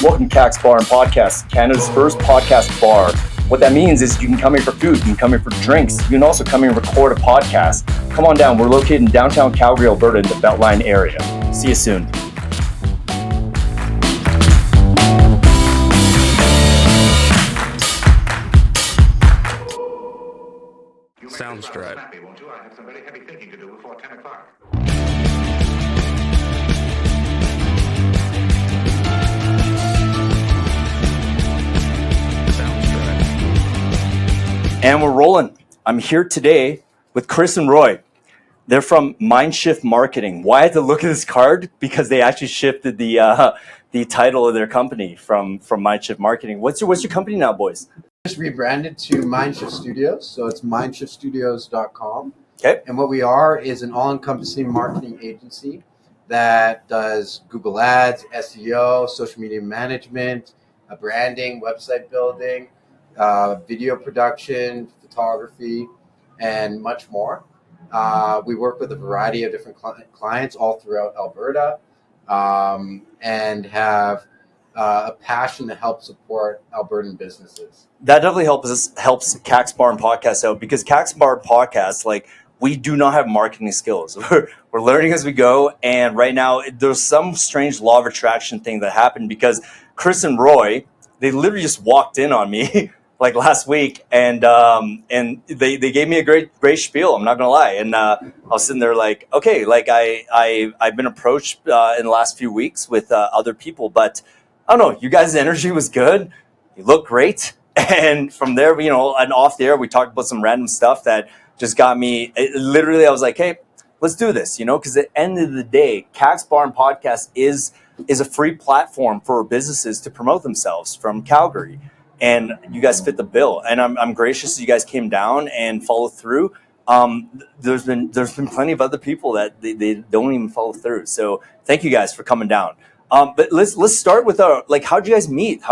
Welcome to Cax Bar and Podcast, Canada's first podcast bar. What that means is you can come here for food, you can come here for drinks, you can also come here and record a podcast. Come on down, we're located in downtown Calgary, Alberta in the Beltline area. See you soon. Sounds right. Won't you? I have some very heavy thinking to do before 10 o'clock. And we're rolling. I'm here today with Chris and Roy. They're from Mindshift Marketing. Why I had to look at this card? Because they actually shifted the title of their company from Mindshift Marketing. What's your company now, boys? Just rebranded to Mindshift Studios, so it's mindshiftstudios.com. Okay. And what we are is an all-encompassing marketing agency that does Google Ads, SEO, social media management, branding, website building, video production, photography, and much more. We work with a variety of different clients all throughout Alberta, and have a passion to help support Albertan businesses. That definitely helps Cax Bar and Podcast out, because Cax Bar and Podcast, we do not have marketing skills. We're learning as we go, and right now there's some strange law of attraction thing that happened because Chris and Roy, they literally just walked in on me like last week, and they gave me a great spiel. I'm not gonna lie, and I was sitting there like, okay, I've been approached in the last few weeks with other people, but I don't know, you guys' energy was good. You look great. And from there, and off the air, we talked about some random stuff that just got me, literally, I was like, hey, let's do this, because at the end of the day, Cax Bar and Podcast is a free platform for businesses to promote themselves from Calgary. And you guys fit the bill. And I'm gracious you guys came down and followed through. There's been plenty of other people that they don't even follow through. So thank you guys for coming down. But let's start with how'd you guys meet?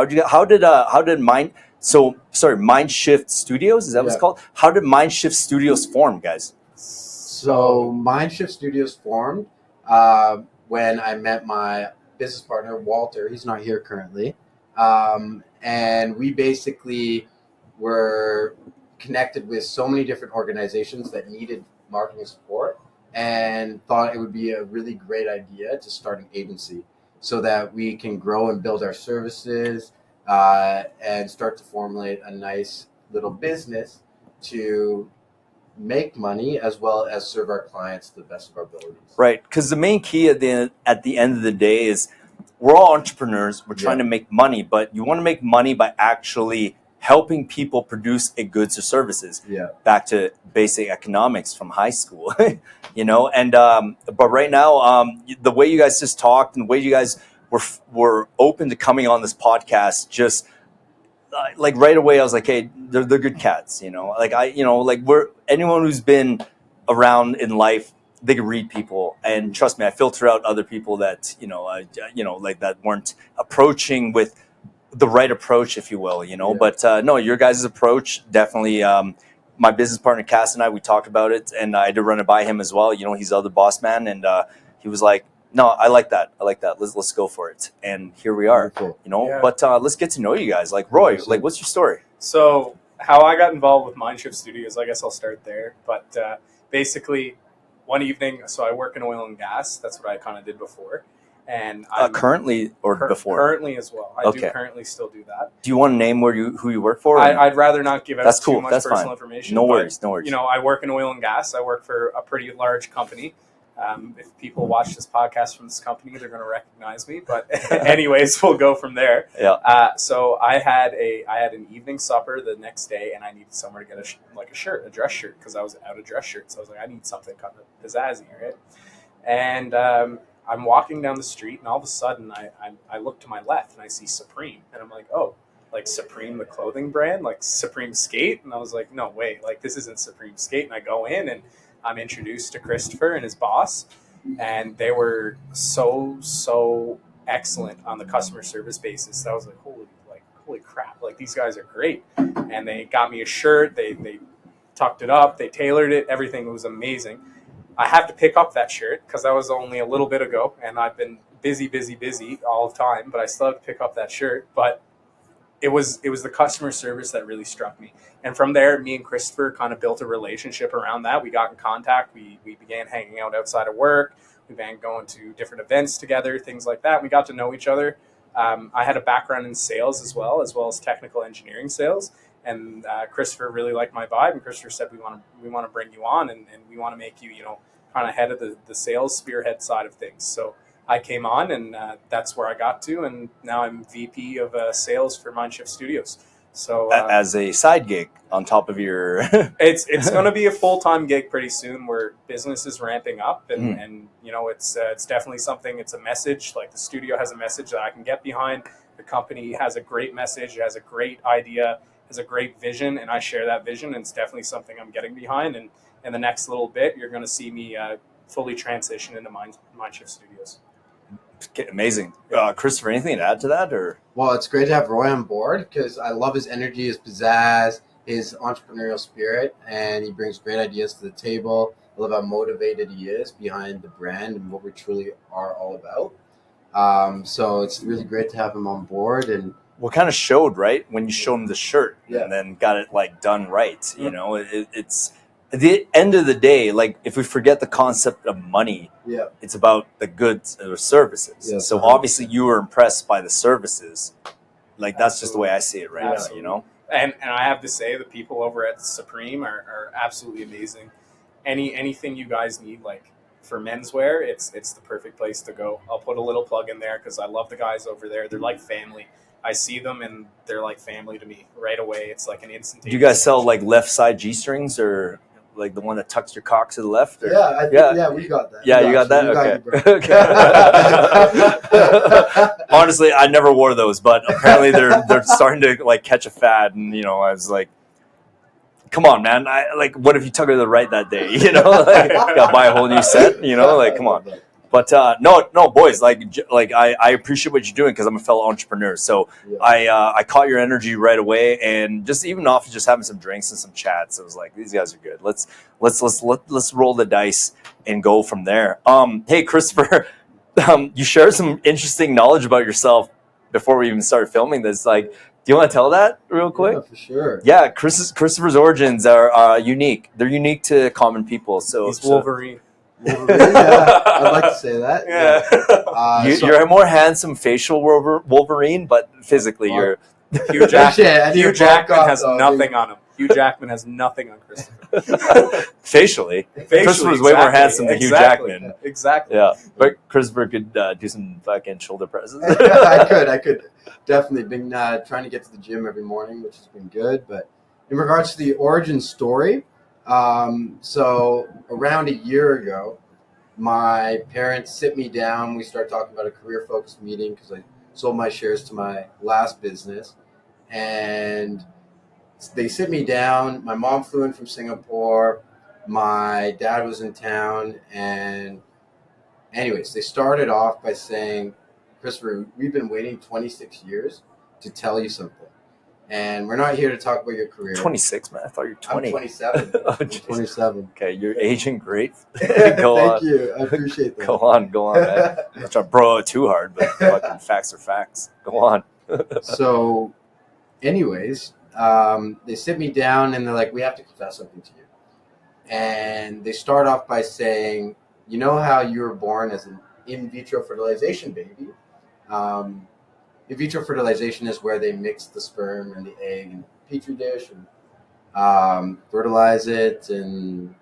Mindshift Studios, is that what it's called? How did Mindshift Studios form, guys? So Mindshift Studios formed when I met my business partner, Walter. He's not here currently. And we basically were connected with so many different organizations that needed marketing support, and thought it would be a really great idea to start an agency so that we can grow and build our services, and start to formulate a nice little business to make money as well as serve our clients to the best of our abilities. Right, because the main key at the end of the day is we're all entrepreneurs. We're trying to make money, but you want to make money by actually helping people produce a goods or services. Yeah. Back to basic economics from high school, And but right now, the way you guys just talked and the way you guys were open to coming on this podcast, just right away, I was like, hey, they're good cats, we're anyone who's been around in life. They can read people, and trust me, I filter out other people that that weren't approaching with the right approach, if you will, But no, your guys' approach definitely. My business partner Cass and I, we talked about it, and I had to run it by him as well. He's the other boss man, and he was like, "No, I like that. Let's go for it." And here we are, Cool. But let's get to know you guys. Like Roy, what's your story? So how I got involved with Mindshift Studios, I guess I'll start there. But basically, one evening, so I work in oil and gas. That's what I kind of did before. And currently or before? Currently as well. I Okay. do currently still do that. Do you want to name who you work for? I'd rather not give out That's cool. too much That's personal fine. information. No but, worries. I work in oil and gas. I work for a pretty large company. If people watch this podcast from this company, they're going to recognize me. But anyways, we'll go from there. Yeah. So I had an evening supper the next day, and I needed somewhere to get a dress shirt, because I was out of dress shirts. So I was like, I need something kind of pizzazzy, right? And I'm walking down the street, and all of a sudden I look to my left and I see Supreme, and I'm like, oh, like Supreme, the clothing brand, like Supreme Skate. And I was like, no way, like this isn't Supreme Skate. And I go in and I'm introduced to Christopher and his boss, and they were so excellent on the customer service basis. So I was like, holy crap, like these guys are great. And they got me a shirt, they tucked it up, they tailored it, everything was amazing. I have to pick up that shirt because that was only a little bit ago, and I've been busy all the time. But I still have to pick up that shirt. But it was the customer service that really struck me. And from there, me and Christopher kind of built a relationship around that. We got in contact. We began hanging out outside of work. We began going to different events together, things like that. We got to know each other. I had a background in sales as well as technical engineering sales. And Christopher really liked my vibe. And Christopher said, we want to bring you on, and we want to make you, kind of head of the sales spearhead side of things. So I came on, and that's where I got to, and now I'm VP of sales for Mindshift Studios. So as a side gig on top of your, it's going to be a full-time gig pretty soon, where business is ramping up, and it's definitely something. It's a message. Like, the studio has a message that I can get behind. The company has a great message, it has a great idea, has a great vision, and I share that vision. And it's definitely something I'm getting behind. And in the next little bit, you're going to see me fully transition into Mindshift Studios. Amazing. Christopher, anything to add to that? Or Well, it's great to have Roy on board because I love his energy, his pizzazz, his entrepreneurial spirit, and he brings great ideas to the table. I love how motivated he is behind the brand and what we truly are all about. So it's really great to have him on board. And what kind of showed, right, when you showed him the shirt Yeah. and then got it done right. It's at the end of the day, if we forget the concept of money, yeah, it's about the goods or services. Yeah, so 100%. obviously you were impressed by the services. That's just the way I see it right Absolutely. now, And I have to say, the people over at Supreme are absolutely amazing. Anything you guys need, for menswear, it's the perfect place to go. I'll put a little plug in there because I love the guys over there. They're like family. I see them and they're like family to me right away. It's like an instantaneous. Do you guys sell left side G-strings, or the one that tucks your cock to the left? Or? Yeah, we got that. Yeah, you got that? Okay. Honestly, I never wore those, but apparently they're starting to catch a fad, and I was like, come on, man. What if you took her to the right that day? Gotta buy a whole new set, come on. But no, boys, I appreciate what you're doing because I'm a fellow entrepreneur. So yeah. I caught your energy right away, and just even off of just having some drinks and some chats, I was like, these guys are good. Let's roll the dice and go from there. Hey, Christopher, you shared some interesting knowledge about yourself before we even started filming this. Do you want to tell that real quick? Yeah, for sure. Yeah, Christopher's origins are unique. They're unique to common people. So he's Wolverine. Yeah, I'd like to say that. Yeah. You're a more handsome facial Wolverine, but physically you're Hugh Jackman. Hugh Jackman has nothing on him. Hugh Jackman has nothing on Christopher. Facially, Christopher's way more handsome than Hugh Jackman. Exactly. Yeah, but Christopher could do some fucking shoulder presses. I could definitely been trying to get to the gym every morning, which has been good. But in regards to the origin story. So around a year ago, my parents sit me down. We start talking about a career-focused meeting because I sold my shares to my last business. And they sit me down. My mom flew in from Singapore. My dad was in town. And anyways, they started off by saying, Christopher, we've been waiting 26 years to tell you something. And we're not here to talk about your career. 26, man. I thought you were 20. I'm 27. I'm 27. Okay, you're aging great. Thank you. I appreciate that. Go on, man. I'm not trying to bro it too hard, but fucking facts are facts. Go on. So, anyways, they sit me down and they're like, we have to confess something to you. And they start off by saying, you know how you were born as an in vitro fertilization baby? In vitro fertilization is where they mix the sperm and the egg in a petri dish and fertilize it. And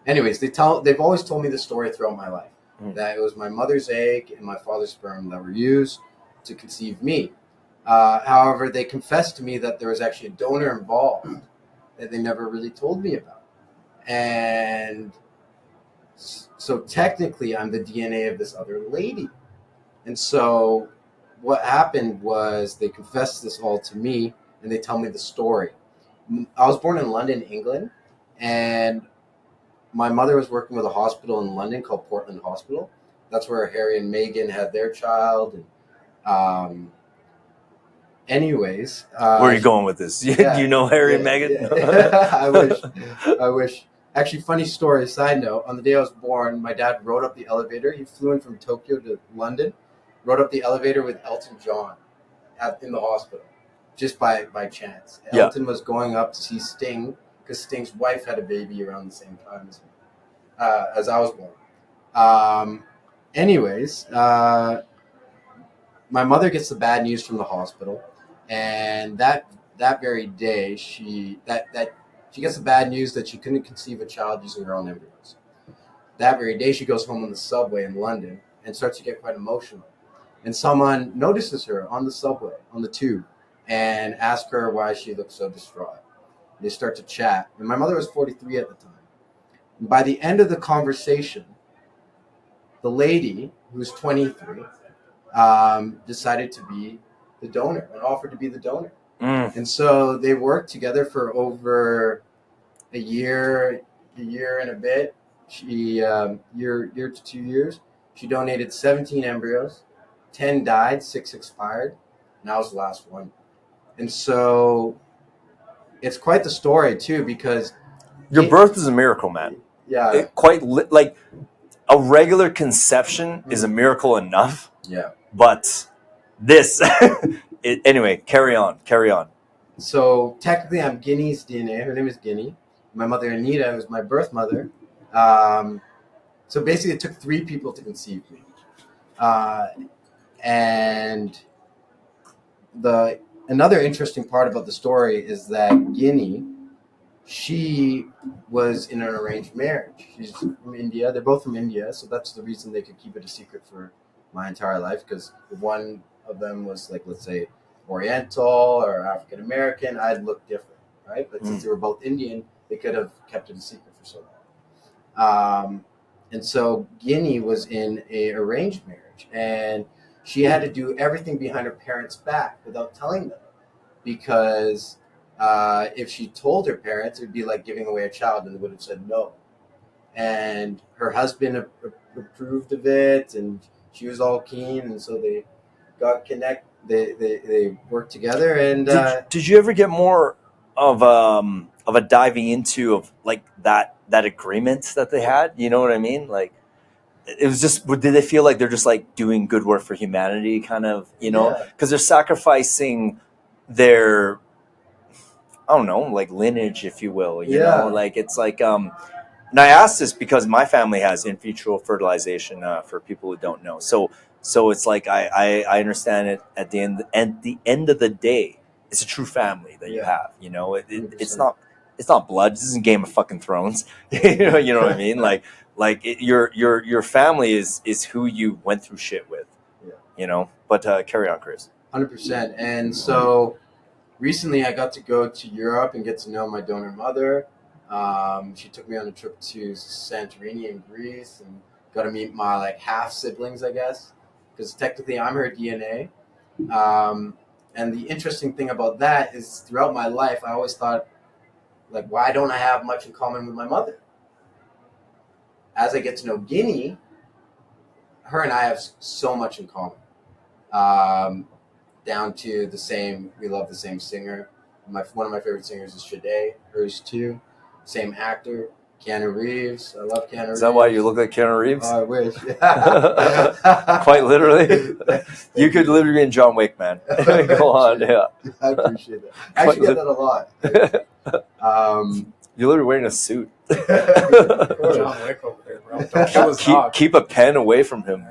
anyways, they've always told me the story throughout my life that it was my mother's egg and my father's sperm that were used to conceive me. However, they confessed to me that there was actually a donor involved that they never really told me about. And so technically, I'm the DNA of this other lady. And so what happened was they confessed this all to me, and they tell me the story. I was born in London, England, and my mother was working with a hospital in London called Portland Hospital. That's where Harry and Meghan had their child. And anyways. Where are you going with this? Yeah, Do you know Harry and Meghan? Yeah. I wish. Actually, funny story. Side note: on the day I was born, my dad rode up the elevator. He flew in from Tokyo to London, rode up the elevator with Elton John in the hospital, just by chance. Yeah. Elton was going up to see Sting because Sting's wife had a baby around the same time as I was born. Anyways, my mother gets the bad news from the hospital, and that very day she gets the bad news that she couldn't conceive a child using her own embryos. That very day she goes home on the subway in London and starts to get quite emotional. And someone notices her on the subway, on the tube, and asks her why she looks so distraught. They start to chat, and my mother was 43 at the time. And by the end of the conversation, the lady, who's 23, decided to be the donor and offered to be the donor. And so they worked together for over a year and a bit. She year to 2 years. She donated 17 embryos, 10 died, 6 expired, and I was the last one. And so it's quite the story too, because Your birth is a miracle, man. Yeah, Like a regular conception is a miracle enough. Yeah. But this, anyway, carry on. So technically, I'm Guinea's DNA. Her name is Guinea. My mother, Anita, was my birth mother. So basically, it took 3 people to conceive me. And another interesting part about the story is that Guinea, she was in an arranged marriage. She's from India. They're both from India, so that's the reason they could keep it a secret for my entire life, because if one of them was, like, let's say, Oriental or African American, I'd look different, right? But since they were both Indian, they could have kept it a secret for so long. And so Guinea was in a arranged marriage, and she had to do everything behind her parents' back without telling them, because if she told her parents, it would be like giving away a child, and they would have said no. And her husband approved of it, and she was all keen, and so they got connect. They worked together, and Did you ever get more of a diving into of like that agreement that they had? You know what I mean? Like, it was just, did they feel like they're just like doing good work for humanity, kind of, you know, because they're sacrificing their, I don't know, like lineage, if you will, you know, like it's like, and I asked this because my family has in vitro fertilization, for people who don't know. So it's like, I understand it at the end of the day, it's a true family that you have, you know, it's not blood. This isn't Game of fucking Thrones. you know what I mean? Your family is who you went through shit with, you know, but carry on, Chris. 100%. And so recently I got to go to Europe and get to know my donor mother. She took me on a trip to Santorini in Greece and got to meet my like half siblings, I guess, because technically I'm her DNA. And the interesting thing about that is throughout my life, I always thought, like, why don't I have much in common with my mother? As I get to know Guinea, her and I have so much in common. Down to we love the same singer. One of my favorite singers is Sade, hers too. Same actor, Keanu Reeves. I love Keanu Reeves. Is that why you look like Keanu Reeves? Oh, I wish. Quite literally. You could literally be in John Wick, man. Go on, yeah. I appreciate that. I actually get that a lot. You're literally wearing a suit. John Wick over there, bro. Don't kill his dog. Keep a pen away from him.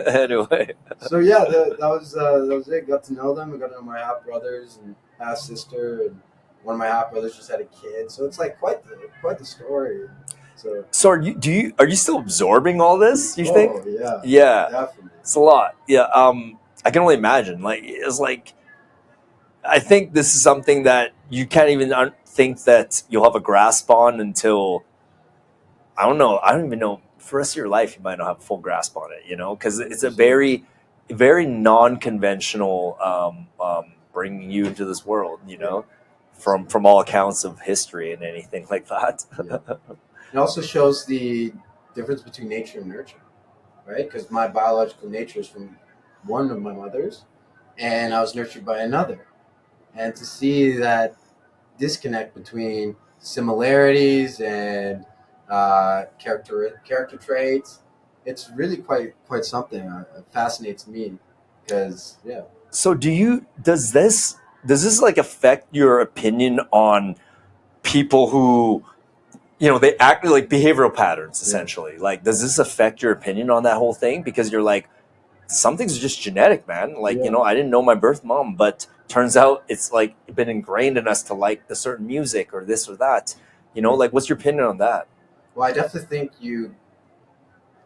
Anyway. So yeah, that was it. Got to know them. I got to know my half brothers and half sister, and one of my half brothers just had a kid. So it's like quite the story. So are you still absorbing all this? You think? Yeah. Yeah. Definitely. It's a lot. Yeah. I can only imagine. Like, it's like, I think this is something that you can't even think that you'll have a grasp on until, I don't know. I don't even know. For the rest of your life, you might not have a full grasp on it, you know, because it's a very, very non-conventional bringing you into this world, you know, from all accounts of history and anything like that. Yeah. It also shows the difference between nature and nurture, right? Because my biological nature is from one of my mothers, and I was nurtured by another. And to see that disconnect between similarities and character traits. It's really quite something. It fascinates me because So does this like affect your opinion on people who, they act like behavioral patterns essentially? Like, does this affect your opinion on that whole thing? Because you're like, some things are just genetic, man. Like, I didn't know my birth mom, but turns out it's like been ingrained in us to like the certain music or this or that. Like, what's your opinion on that? Well, I definitely think you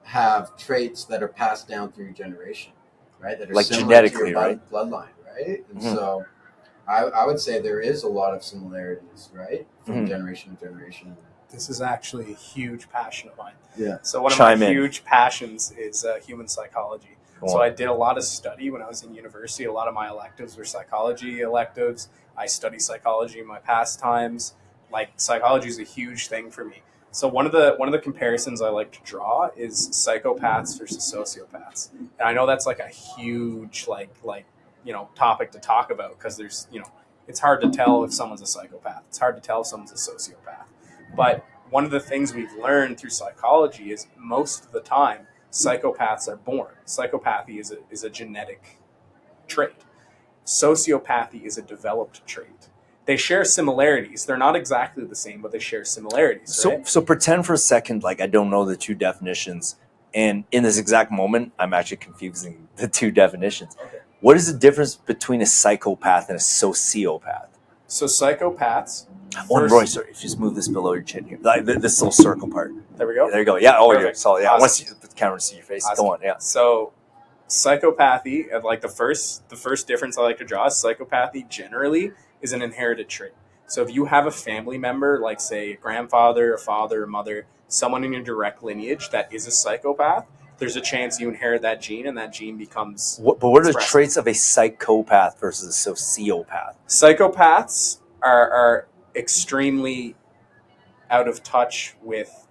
have traits that are passed down through generation, right? That are Like similar genetically, to your right? bloodline, right? And Mhm. so I would say there is a lot of similarities, right, from Mhm. generation to generation. This is actually a huge passion of mine. Yeah. So one of Chime my in. huge passions is human psychology. Go So on. I did a lot of study when I was in university. A lot of my electives were psychology electives. I study psychology in my pastimes. Like, psychology is a huge thing for me. So one of the comparisons I like to draw is psychopaths versus sociopaths. And I know that's like a huge topic to talk about, because there's it's hard to tell if someone's a psychopath. It's hard to tell if someone's a sociopath. But one of the things we've learned through psychology is most of the time psychopaths are born. Psychopathy is a genetic trait. Sociopathy is a developed trait. They share similarities. They're not exactly the same, but they share similarities. So, Right? so pretend for a second like I don't know the two definitions, and in this exact moment, I'm actually confusing the two definitions. Okay. What is the difference between a psychopath and a sociopath? So psychopaths. Oh, and First- Roy, sorry, if you just move this below your chin here, like this little circle part. There we go. There you go. Yeah. Oh, you're Perfect. solid. Yeah. I Awesome. want to see the camera to see your face. Awesome. Go on. Yeah. So psychopathy, like the first difference I like to draw is psychopathy generally is an inherited trait. So if you have a family member, like say a grandfather, a father, a mother, someone in your direct lineage that is a psychopath, there's a chance you inherit that gene, and that gene becomes But what are the expressive. traits of a psychopath versus a sociopath? Psychopaths are extremely out of touch with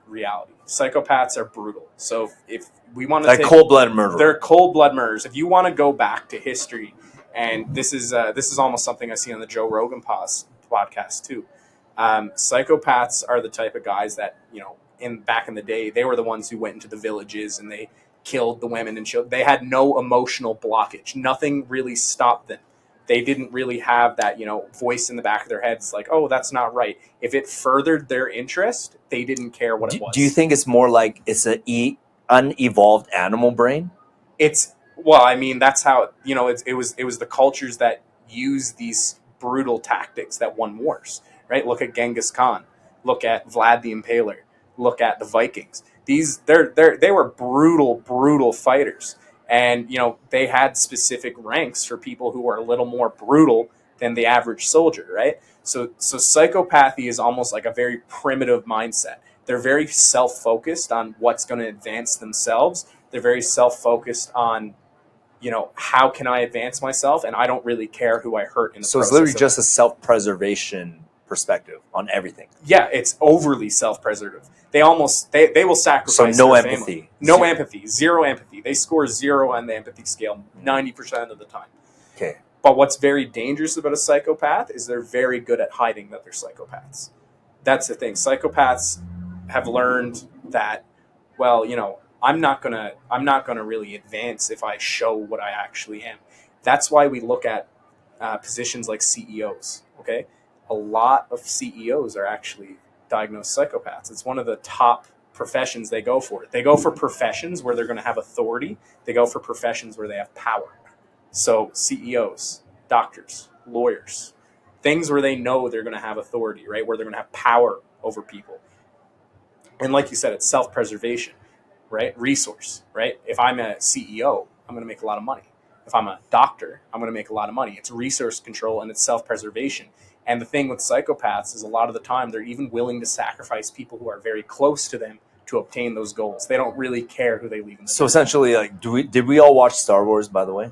reality. Psychopaths are brutal. So if we want to Like cold-blooded murder. they're cold-blooded murders. If you want to go back to history, and this is almost something I see on the Joe Rogan podcast too. Psychopaths are the type of guys that back in the day, they were the ones who went into the villages and they killed the women and children. They had no emotional blockage. Nothing really stopped them. They didn't really have that voice in the back of their heads like, oh, that's not right. If it furthered their interest, they didn't care what it was. Do you think it's more like it's an unevolved animal brain? That's how it was the cultures that use these brutal tactics that won wars, right? Look at Genghis Khan, look at Vlad the Impaler, look at the Vikings. They were brutal fighters, and they had specific ranks for people who were a little more brutal than the average soldier, right? So psychopathy is almost like a very primitive mindset. They're very self-focused on what's going to advance themselves. They're very self-focused on how can I advance myself, and I don't really care who I hurt in the process. So it's literally just a self-preservation perspective on everything. Yeah, it's overly self-preservative. They will sacrifice. So no their empathy. family. No empathy. Zero empathy. They score 0 on the empathy scale 90% of the time. Okay. But what's very dangerous about a psychopath is they're very good at hiding that they're psychopaths. That's the thing. Psychopaths have learned that, I'm not gonna really advance if I show what I actually am. That's why we look at positions like CEOs. Okay, a lot of CEOs are actually diagnosed psychopaths. It's one of the top professions they go for. They go for professions where they're going to have authority. They go for professions where they have power. So CEOs, doctors, lawyers, things where they know they're going to have authority, right? Where they're going to have power over people. And like you said, it's self-preservation, right? Resource, right? If I'm a CEO, I'm going to make a lot of money. If I'm a doctor, I'm going to make a lot of money. It's resource control and it's self-preservation. And the thing with psychopaths is a lot of the time they're even willing to sacrifice people who are very close to them to obtain those goals. They don't really care who they leave in the So essentially, like, did we all watch Star Wars, by the way?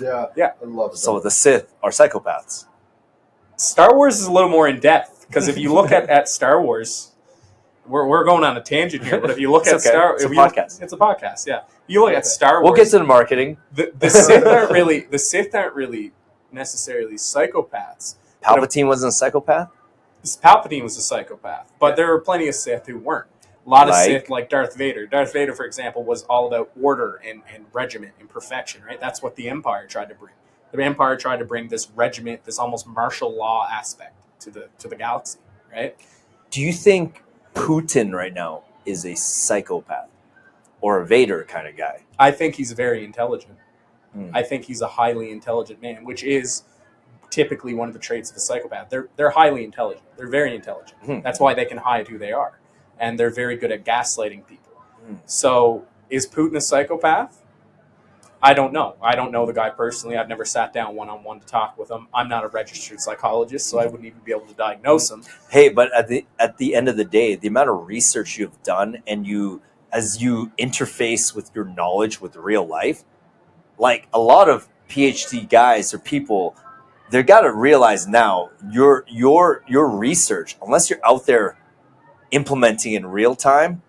Yeah. I love So the Sith are psychopaths. Star Wars is a little more in depth, because if you look at Star Wars, we're going on a tangent here. But if you look It's at okay. Star, It's a if you- podcast. it's a podcast. Yeah, you look at Star Wars. We'll get to the marketing. The Sith aren't really necessarily psychopaths. Palpatine wasn't a psychopath? Palpatine was a psychopath, but Yeah. there were plenty of Sith who weren't. A lot of Like? Sith, like Darth Vader. Darth Vader, for example, was all about order and regiment and perfection, right? That's what the Empire tried to bring. The Empire tried to bring this regiment, this almost martial law aspect to the galaxy, right? Do you think Putin right now is a psychopath or a Vader kind of guy? I think he's very intelligent. Hmm. I think he's a highly intelligent man, which is typically one of the traits of a psychopath. They're highly intelligent. They're very intelligent. Hmm. That's why they can hide who they are, and they're very good at gaslighting people. Hmm. So, is Putin a psychopath? I don't know. I don't know the guy personally. I've never sat down one-on-one to talk with him. I'm not a registered psychologist, so I wouldn't even be able to diagnose him. Hey, but at the end of the day, the amount of research you have done, and as you interface with your knowledge with real life, like a lot of PhD guys or people, they got to realize now your research, unless you're out there implementing in real time,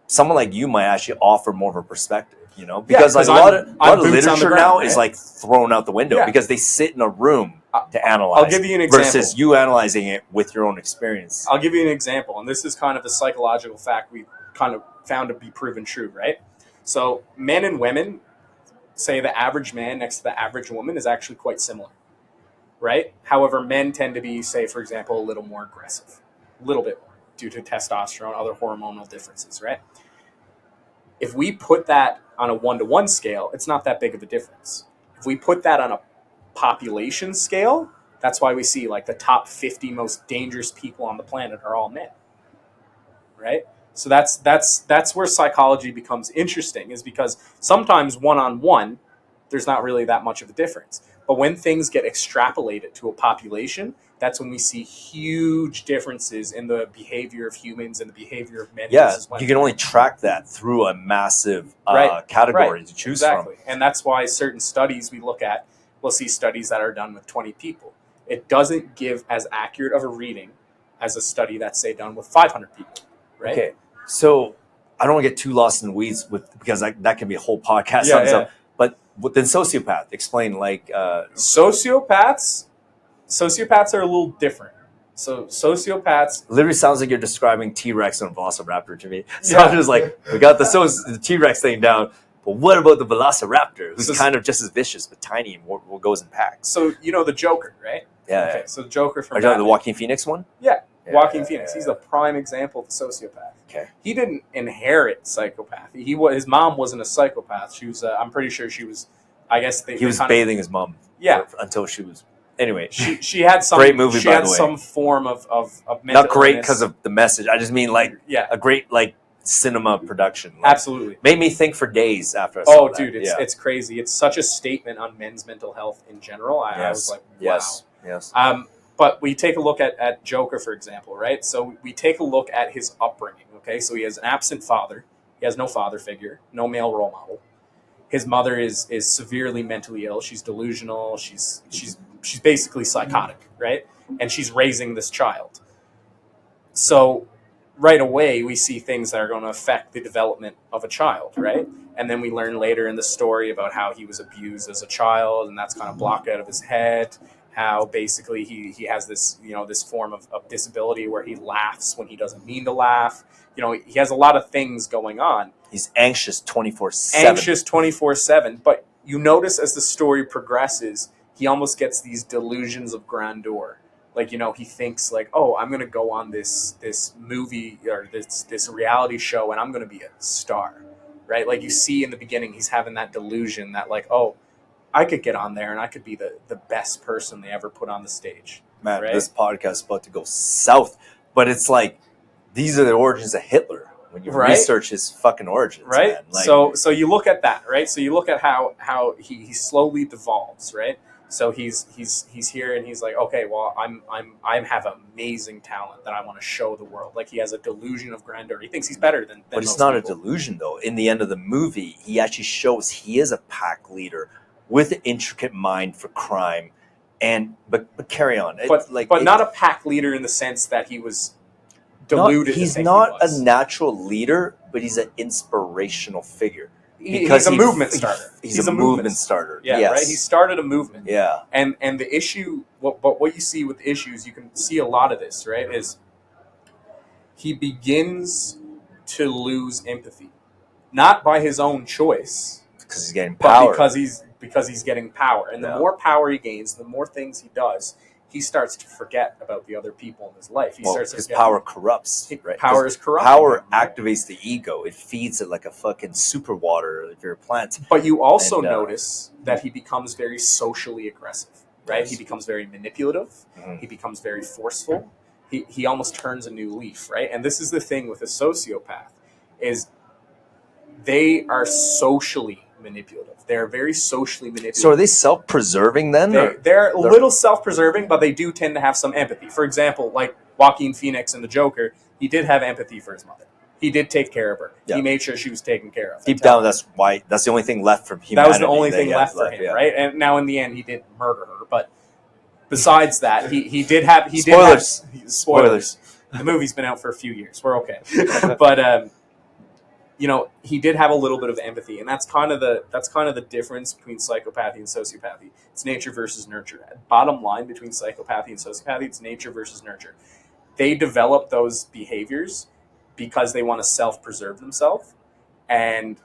someone like you might actually offer more of a perspective. Because like a lot of boots on the literature ground, now right? is like thrown out the window Yeah. because they sit in a room to analyze. I'll give you an example. Versus you analyzing it with your own experience. I'll give you an example, and this is kind of a psychological fact we kind of found to be proven true, right? So men and women, say the average man next to the average woman is actually quite similar, right? However, men tend to be, say, for example, a little more aggressive, a little bit more, due to testosterone, other hormonal differences, right? If we put that on a 1-to-1 scale, it's not that big of a difference. If we put that on a population scale, that's why we see like the top 50 most dangerous people on the planet are all men, right? So that's where psychology becomes interesting, is because sometimes one-on-one, there's not really that much of a difference. But when things get extrapolated to a population, that's when we see huge differences in the behavior of humans and the behavior of men. Yeah, versus women. you can only track that through a massive category to choose exactly. from. And that's why certain studies we look at, we'll see studies that are done with 20 people. It doesn't give as accurate of a reading as a study that's, say, done with 500 people, right? Okay, so I don't want to get too lost in the weeds because that can be a whole podcast on itself. But within sociopath, explain like sociopaths are a little different. So sociopaths literally sounds like you're describing T-Rex and Velociraptor to me. So I'm just like, we got the T-Rex thing down, but what about the Velociraptor, who's kind of just as vicious but tiny and more goes in packs? So you know the Joker, right? Yeah. Okay. So the Joker from Are you talking the Joaquin Phoenix one? Yeah. Joaquin Yeah. Phoenix. He's the prime example of a sociopath. Okay. He didn't inherit psychopathy. His mom wasn't a psychopath. She was. I'm pretty sure she was. I guess He was bathing his mom. Yeah. Until she was. Anyway, she had some great movie. She by had the way, some form of mental not great illness. because of the message. I just mean like a great like cinema production. Like, absolutely made me think for days after I saw that. Dude, it's crazy. It's such a statement on men's mental health in general. I was like, wow. Yes. But we take a look at Joker, for example, right? So we take a look at his upbringing, okay? So he has an absent father. He has no father figure, no male role model. His mother is severely mentally ill. She's delusional. She's basically psychotic, right? And she's raising this child. So right away, we see things that are going to affect the development of a child, right? And then we learn later in the story about how he was abused as a child, and that's kind of blocked out of his head. How basically he has this, this form of disability where he laughs when he doesn't mean to laugh. He has a lot of things going on. He's anxious 24/7. Anxious 24/7. But you notice as the story progresses, he almost gets these delusions of grandeur. Like, he thinks like, oh, I'm going to go on this movie or this reality show and I'm going to be a star, right? Like you see in the beginning, he's having that delusion that like, oh, I could get on there and I could be the best person they ever put on the stage. Man, right? This podcast is about to go south. But it's like, these are the origins of Hitler. When you research his fucking origins, right? Man. Like, so you look at that, right? So you look at how he slowly devolves, right? So he's here and he's like, okay, well, I have amazing talent that I want to show the world. Like he has a delusion of grandeur. He thinks he's better than but it's most not people. a delusion though. In the end of the movie, he actually shows he is a pack leader with an intricate mind for crime, but carry on. But not a pack leader in the sense that he was deluded. He's not a natural leader, but he's an inspirational figure. he's a movement starter. He's a movement starter. Yeah, yes. right. He started a movement. Yeah. And the issue, what you see with issues, you can see a lot of this, right? Is he begins to lose empathy, not by his own choice, Because he's getting but power. because he's getting power, and the more power he gains, the more things he does, he starts to forget about the other people in his life. Because power corrupts, right? Power is corrupt. Power activates the ego. It feeds it like a fucking super water if you're a plant. But you also notice that he becomes very socially aggressive, right? Yes. He becomes very manipulative. Mm-hmm. He becomes very forceful. He almost turns a new leaf, right? And this is the thing with a sociopath, is they are socially manipulative. They're very socially manipulative. So are they self-preserving then? They're a little self-preserving, but they do tend to have some empathy. For example, like Joaquin Phoenix in The Joker, he did have empathy for his mother. He did take care of her. Yeah. He made sure she was taken care of. Deep down, that's the only thing left from humanity. That was the only thing left for him, right? And now in the end, he did murder her. But besides that, he did have... Spoilers. The movie's been out for a few years. We're okay. But... he did have a little bit of empathy, and that's kind of the difference between psychopathy and sociopathy. It's nature versus nurture. Bottom line between psychopathy and sociopathy, it's nature versus nurture. They develop those behaviors because they want to self-preserve themselves, and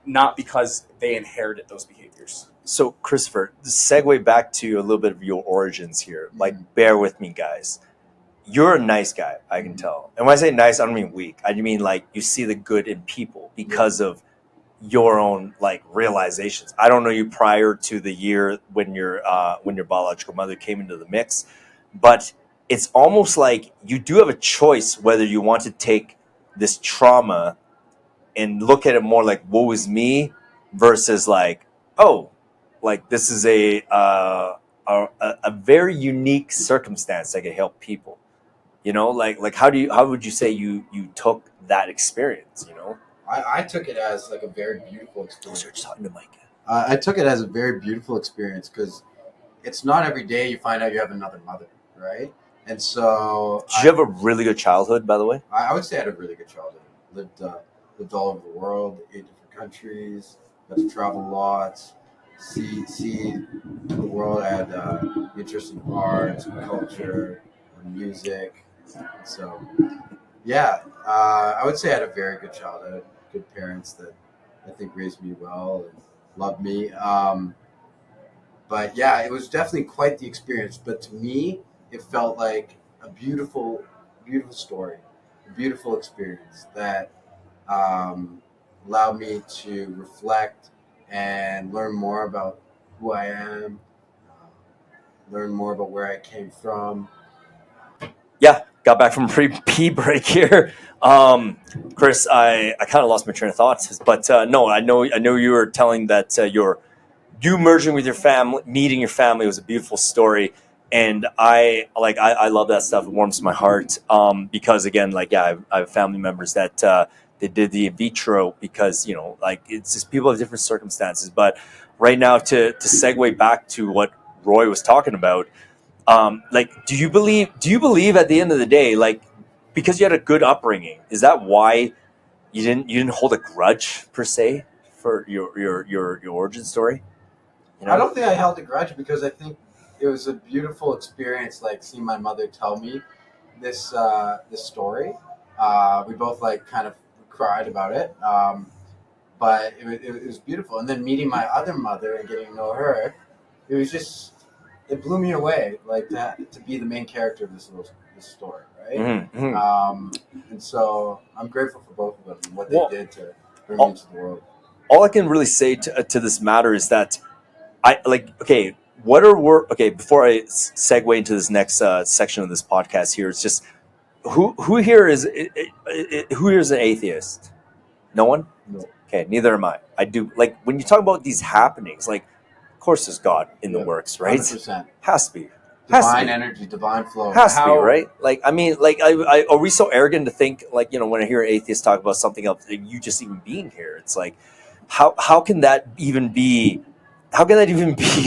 not because they inherited those behaviors. So, Christopher, segue back to a little bit of your origins here. Like, bear with me, guys. You're a nice guy, I can tell. And when I say nice, I don't mean weak. I mean, like, you see the good in people because of your own, like, realizations. I don't know you prior to the year when your biological mother came into the mix, but it's almost like you do have a choice whether you want to take this trauma and look at it more like, woe is me, versus like, oh, like, this is a very unique circumstance that can help people. Like how would you say you took that experience? I took it as like a very beautiful experience. You're just talking to Mike. I took it as a very beautiful experience because it's not every day you find out you have another mother, right? And so, did you have a really good childhood, by the way? I would say I had a really good childhood. Lived all over the world, 8 different countries. Got to travel a lot, see the world. I had interest in arts, culture, music. So, yeah, I would say I had a very good childhood. Good parents that I think raised me well and loved me. But yeah, it was definitely quite the experience. But to me, it felt like a beautiful, beautiful story, a beautiful experience that allowed me to reflect and learn more about who I am, learn more about where I came from. Yeah, got back from pre-pee break here. Chris, I kind of lost my train of thoughts, but no, I know you were telling that you merging with your family, meeting your family was a beautiful story, and I love that stuff. It warms my heart because again, like, yeah, I have family members that they did the vitro because like, it's just people have different circumstances. But right now, to segue back to what Roy was talking about. Like, do you believe at the end of the day, like, because you had a good upbringing, is that why you didn't hold a grudge per se for your origin story? I don't think I held a grudge because I think it was a beautiful experience, like seeing my mother tell me this story. We both like kind of cried about it, but it was beautiful. And then meeting my other mother and getting to know her, it was just. It blew me away, like that, to be the main character of this story, right? Mm-hmm. And so I'm grateful for both of them and what they did to bring me into the world. All I can really say to this matter is that before I segue into this next section of this podcast here, it's just who here is an atheist? No one? No. Okay, neither am I. I do, like, when you talk about these happenings, like, of course there's God in the works, right? 100%. Has to be. Divine energy, divine flow. Has to be, right? Like, I mean, like, are we so arrogant to think, like, when I hear atheists talk about something else, like, you just even being here, it's like, how can that even be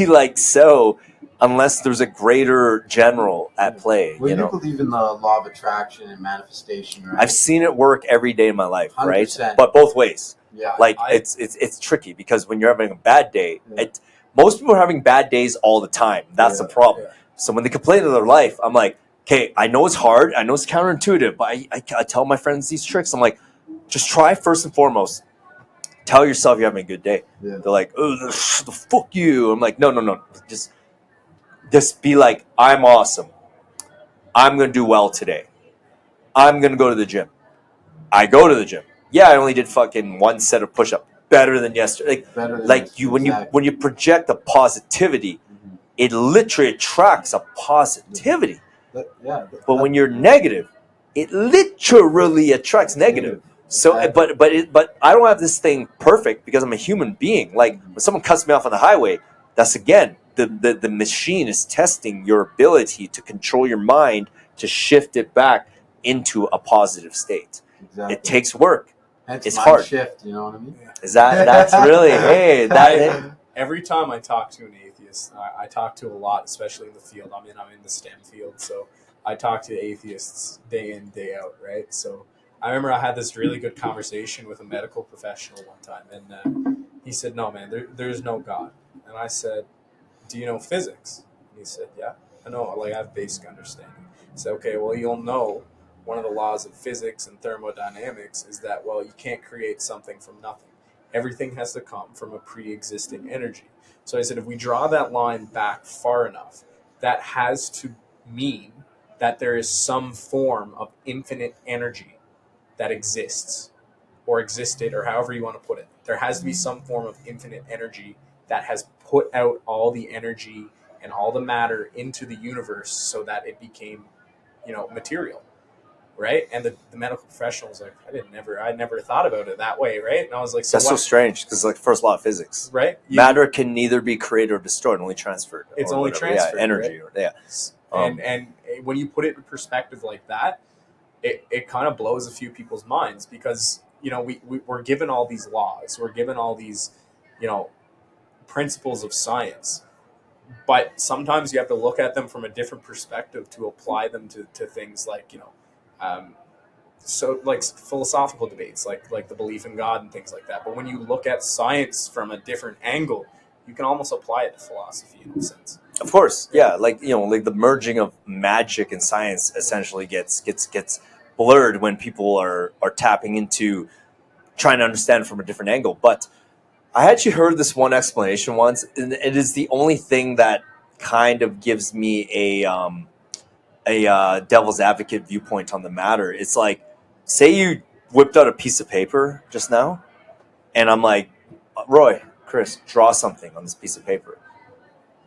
like so, unless there's a greater general at play? Well, you believe in the law of attraction and manifestation, right? I've seen it work every day in my life, 100%. right? But both ways. Yeah. Like it's tricky because when you're having a bad day, most people are having bad days all the time. That's the problem. So when they complain of their life, I'm like, okay, I know it's hard, I know it's counterintuitive, but I tell my friends these tricks. I'm like, just try first and foremost. Tell yourself you're having a good day. Yeah. They're like, oh, the fuck you. I'm like, no. Just be like, I'm awesome. I'm gonna do well today. I'm gonna go to the gym. I go to the gym. Yeah, I only did fucking one set of push-up. Better than yesterday. When you project a positivity, it literally attracts a positivity. But when you're negative, it literally attracts negative. So, but I don't have this thing perfect because I'm a human being. Like when someone cuts me off on the highway, that's again the machine is testing your ability to control your mind to shift it back into a positive state. Exactly. It takes work. It's hard. Shift, you know what I mean? That's really every time I talk to an atheist, I talk to a lot, especially in the field. I'm in the STEM field, so I talk to atheists day in, day out, right? So I remember I had this really good conversation with a medical professional one time, and he said, "No, man, there's no God." And I said, "Do you know physics?" And he said, "Yeah, I know. Like I have basic understanding." I said, "Okay, well, you'll know one of the laws of physics and thermodynamics is that, well, you can't create something from nothing. Everything has to come from a pre-existing energy." So I said, if we draw that line back far enough, that has to mean that there is some form of infinite energy that exists or existed, or however you want to put it. There has to be some form of infinite energy that has put out all the energy and all the matter into the universe so that it became, material. Right, and the medical professional was like, I never thought about it that way, right? And I was like, that's so strange because like first law of physics, right? Matter can neither be created or destroyed, only transferred. It's only transferred, energy, right? And when you put it in perspective like that, it kind of blows a few people's minds because we're given all these laws, we're given all these principles of science. But sometimes you have to look at them from a different perspective to apply them to things like, so like philosophical debates, like the belief in God and things like that. But when you look at science from a different angle, you can almost apply it to philosophy in a sense. Of course, yeah. Like like the merging of magic and science essentially gets blurred when people are tapping into trying to understand from a different angle. But I actually heard this one explanation once, and it is the only thing that kind of gives me a devil's advocate viewpoint on the matter. It's like, say you whipped out a piece of paper just now, and I'm like, Roy, Chris, draw something on this piece of paper.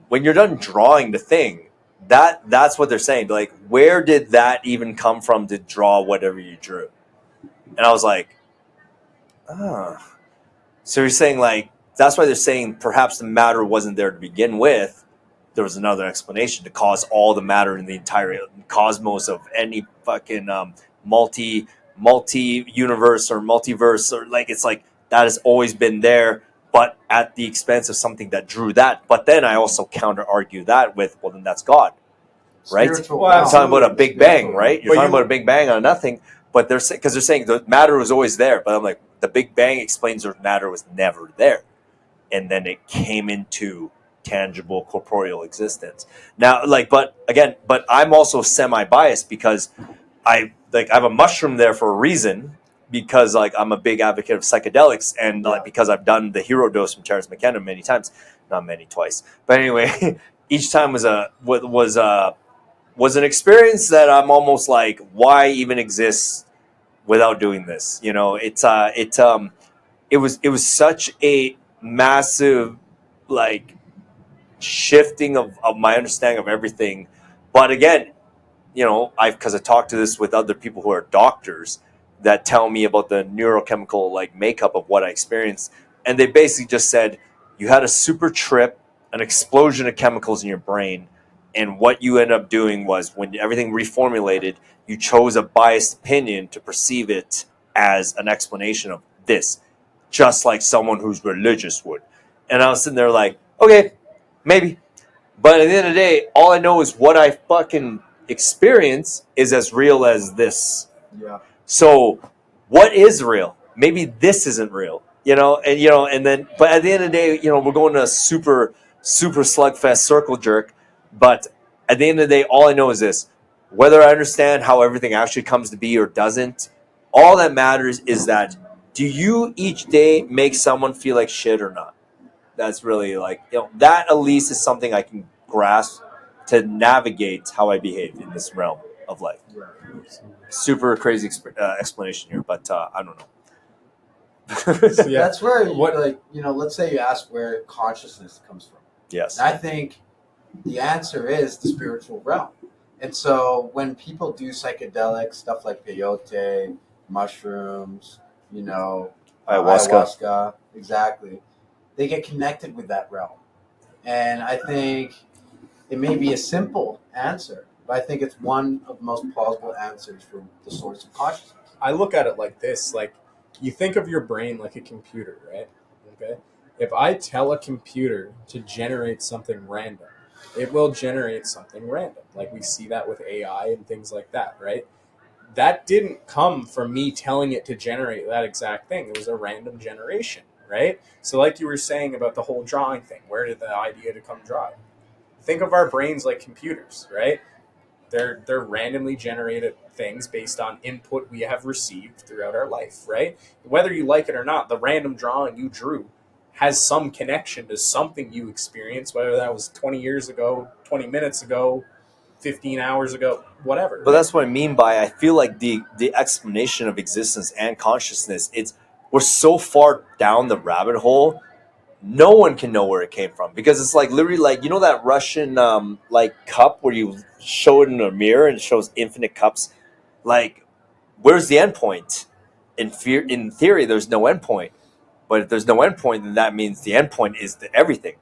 When you're done drawing the thing, that's what they're saying. Like, where did that even come from to draw whatever you drew? And I was like, so you're saying like that's why they're saying perhaps the matter wasn't there to begin with. There was another explanation to cause all the matter in the entire cosmos of any fucking multi universe or multiverse, or like it's like that has always been there, but at the expense of something that drew that. But then I also counter argue that with, well, then that's God, right? You're talking about a big bang, right? You're talking about a big bang on nothing. But they're saying the matter was always there. But I'm like, the Big Bang explains the matter was never there, and then it came into tangible corporeal existence. Now, but I'm also semi-biased because I have a mushroom there for a reason, because I'm a big advocate of psychedelics, and because I've done the hero dose from Terrence McKenna many times, not many, twice, but anyway, each time was an experience that I'm almost like, why even exist without doing this? It was such a massive shifting of my understanding of everything. But again, because I talked to this with other people who are doctors that tell me about the neurochemical makeup of what I experienced, and they basically just said you had a super trip, an explosion of chemicals in your brain, and what you end up doing was when everything reformulated, you chose a biased opinion to perceive it as an explanation of this, just like someone who's religious would. And I was sitting there like, okay, maybe. But at the end of the day, all I know is what I fucking experience is as real as this. Yeah. So what is real? Maybe this isn't real. and then, but at the end of the day, we're going to a super slugfest circle jerk. But at the end of the day, all I know is this: whether I understand how everything actually comes to be or doesn't, all that matters is that do you each day make someone feel like shit or not? That's really like, that at least is something I can grasp to navigate how I behave in this realm of life. Super crazy explanation here, but I don't know. Yeah. That's where let's say you ask where consciousness comes from. Yes. And I think the answer is the spiritual realm. And so when people do psychedelic stuff like peyote, mushrooms, ayahuasca, exactly, they get connected with that realm. And I think it may be a simple answer, but I think it's one of the most plausible answers for the source of consciousness. I look at it like this: like, you think of your brain like a computer, right? Okay. If I tell a computer to generate something random, it will generate something random. Like we see that with AI and things like that, right? That didn't come from me telling it to generate that exact thing. It was a random generation, right? So like you were saying about the whole drawing thing, where did the idea to come draw? Think of our brains like computers, right? They're randomly generated things based on input we have received throughout our life, right? Whether you like it or not, the random drawing you drew has some connection to something you experienced, whether that was 20 years ago, 20 minutes ago, 15 hours ago, whatever. But that's what I mean by, I feel like the explanation of existence and consciousness, we're so far down the rabbit hole, no one can know where it came from, because it's like literally like, that Russian like cup where you show it in a mirror and it shows infinite cups. Like, where's the end point? In theory, there's no end point. But if there's no end point, then that means the end point is everything.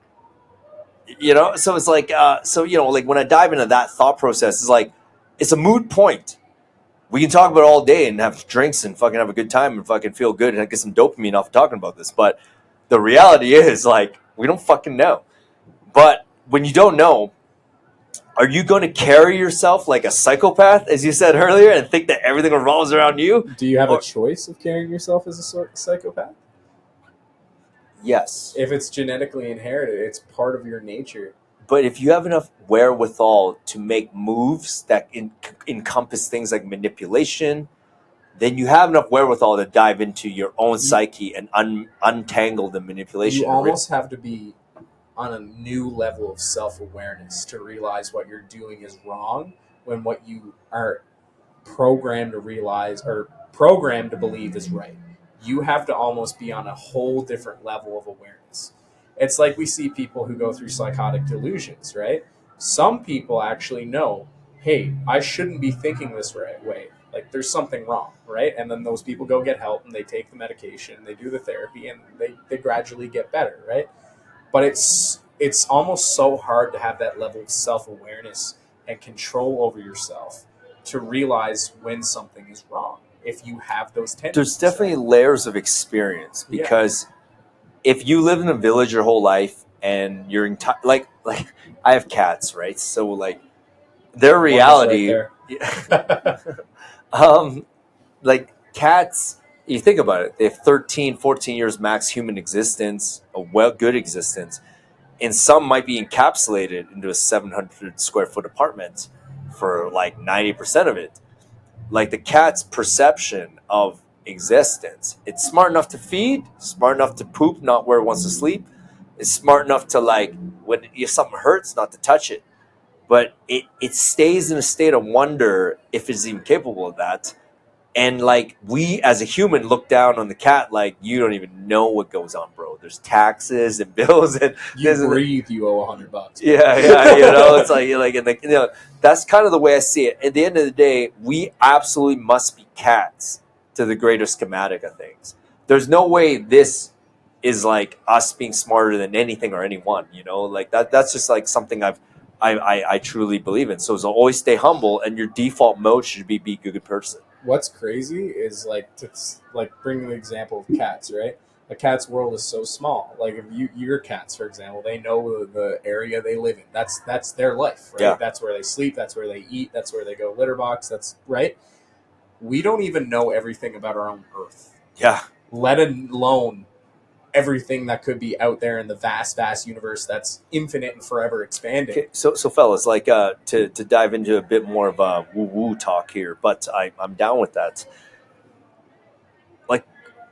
So it's like, like when I dive into that thought process, it's like, it's a moot point. We can talk about it all day and have drinks and fucking have a good time and fucking feel good and get some dopamine off of talking about this. But the reality is, like, we don't fucking know. But when you don't know, are you going to carry yourself like a psychopath, as you said earlier, and think that everything revolves around you? Do you have a choice of carrying yourself as a psychopath? Yes. If it's genetically inherited, it's part of your nature. But if you have enough wherewithal to make moves that encompass things like manipulation, then you have enough wherewithal to dive into your own psyche and untangle the manipulation. You almost have to be on a new level of self-awareness to realize what you're doing is wrong, when what you are programmed to realize or programmed to believe is right. You have to almost be on a whole different level of awareness. It's like we see people who go through psychotic delusions, right? Some people actually know, hey, I shouldn't be thinking this way. Like, there's something wrong, right? And then those people go get help and they take the medication, they do the therapy, and they gradually get better, right? But it's almost so hard to have that level of self-awareness and control over yourself to realize when something is wrong. If you have those tendencies. There's definitely layers of experience, because if you live in a village your whole life and you're like I have cats, right? So like their reality, like cats, you think about it, they have 13, 14 years max human existence, a good existence, and some might be encapsulated into a 700 square foot apartment for like 90% of it. Like the cat's perception of existence, it's smart enough to feed, smart enough to poop not where it wants to sleep, it's smart enough to, like, if something hurts, not to touch it, but it stays in a state of wonder if it's even capable of that. And like, we as a human look down on the cat like, you don't even know what goes on, bro. There's taxes and bills, and you breathe, you owe $100. Yeah, it's like, and that's kind of the way I see it. At the end of the day, we absolutely must be cats to the greater schematic of things. There's no way this is like us being smarter than anything or anyone. Like that's just like something I truly believe in. So always stay humble, and your default mode should be a good person. What's crazy is to bring the example of cats, right? A cat's world is so small. Like, if your cats, for example, they know the area they live in. That's their life, right? Yeah. That's where they sleep. That's where they eat. That's where they go litter box. That's right. We don't even know everything about our own Earth. Yeah. Let alone everything that could be out there in the vast, vast universe that's infinite and forever expanding. Okay, so fellas, like to dive into a bit more of a woo woo talk here, but I'm down with that. Like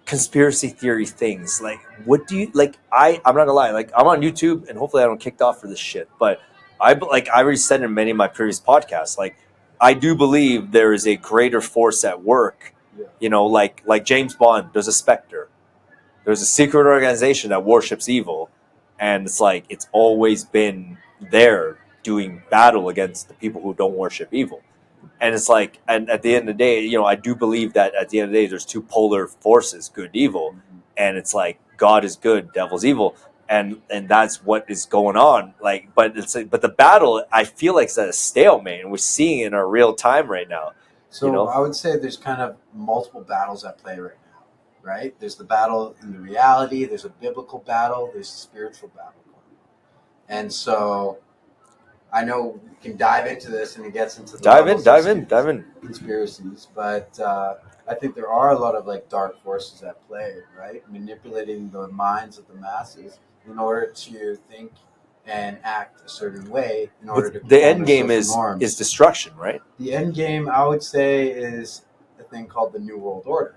conspiracy theory things, like what do you like? I'm not gonna lie, like I'm on YouTube, and hopefully I don't kicked off for this shit, but I already said in many of my previous podcasts, like I do believe there is a greater force at work. Yeah. You know, like James Bond, there's a specter. There's a secret organization that worships evil, and it's like it's always been there doing battle against the people who don't worship evil. And it's like, and at the end of the day, you know, I do believe that at the end of the day, there's two polar forces, good and evil, and it's like God is good, devil's evil, and that's what is going on. Like, but it's like, but the battle, I feel like it's at a stalemate, and we're seeing it in our real time right now. So You know? I would say there's kind of multiple battles at play right now, right? There's the battle in the reality, there's a biblical battle, there's a spiritual battle. And so I know we can dive into this and it gets into the Dive levels in, of dive in. conspiracies, but I think there are a lot of like dark forces at play, right? Manipulating the minds of the masses in order to think and act a certain way in order to But the conform end to game social norms. is destruction, right? The end game, I would say, is a thing called the New World Order.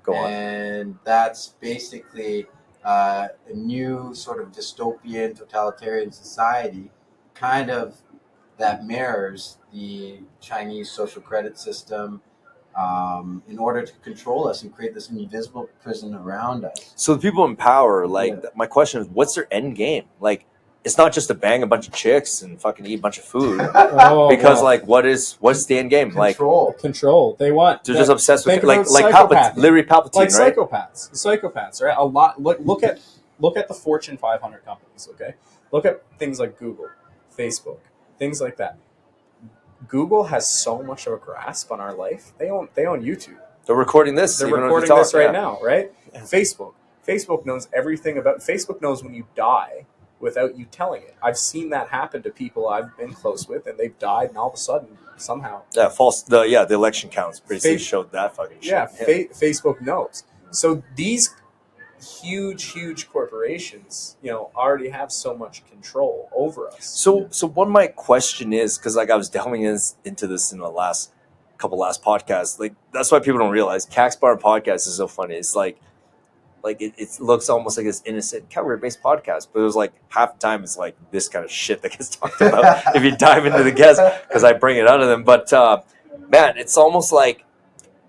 Go on. And that's basically a new sort of dystopian totalitarian society, kind of that mirrors the Chinese social credit system, in order to control us and create this invisible prison around us. So the people in power, like Yeah. my question is, what's their end game? Like, it's not just to bang a bunch of chicks and fucking eat a bunch of food. Oh, Because well, like, what's the end game? Like, Control. control. They want. they're just obsessed with Think like about Palpatine, psychopathy. literally Palpatine, Like right? psychopaths, right? A lot. Look at the Fortune 500 companies. Okay, look at things like Google, Facebook, things like that. Google has so much of a grasp on our life. They own YouTube. They're recording this. They're even if recording you talk, this right yeah. now, right? Yeah. Facebook knows everything about. Facebook knows when you die without you telling it. I've seen that happen to people I've been close with, and they've died, and all of a sudden, somehow, Yeah, the election counts basically showed that fucking shit. yeah, Facebook knows. So these huge corporations, already have so much control over us. So one of my question is, because like I was delving into this in the last podcasts, like that's why people don't realize Cax Bar podcast is so funny. It's like it looks almost like this innocent Calgary-based podcast, but it was like half the time it's like this kind of shit that gets talked about if you dive into the guests, because I bring it out of them. But man, it's almost like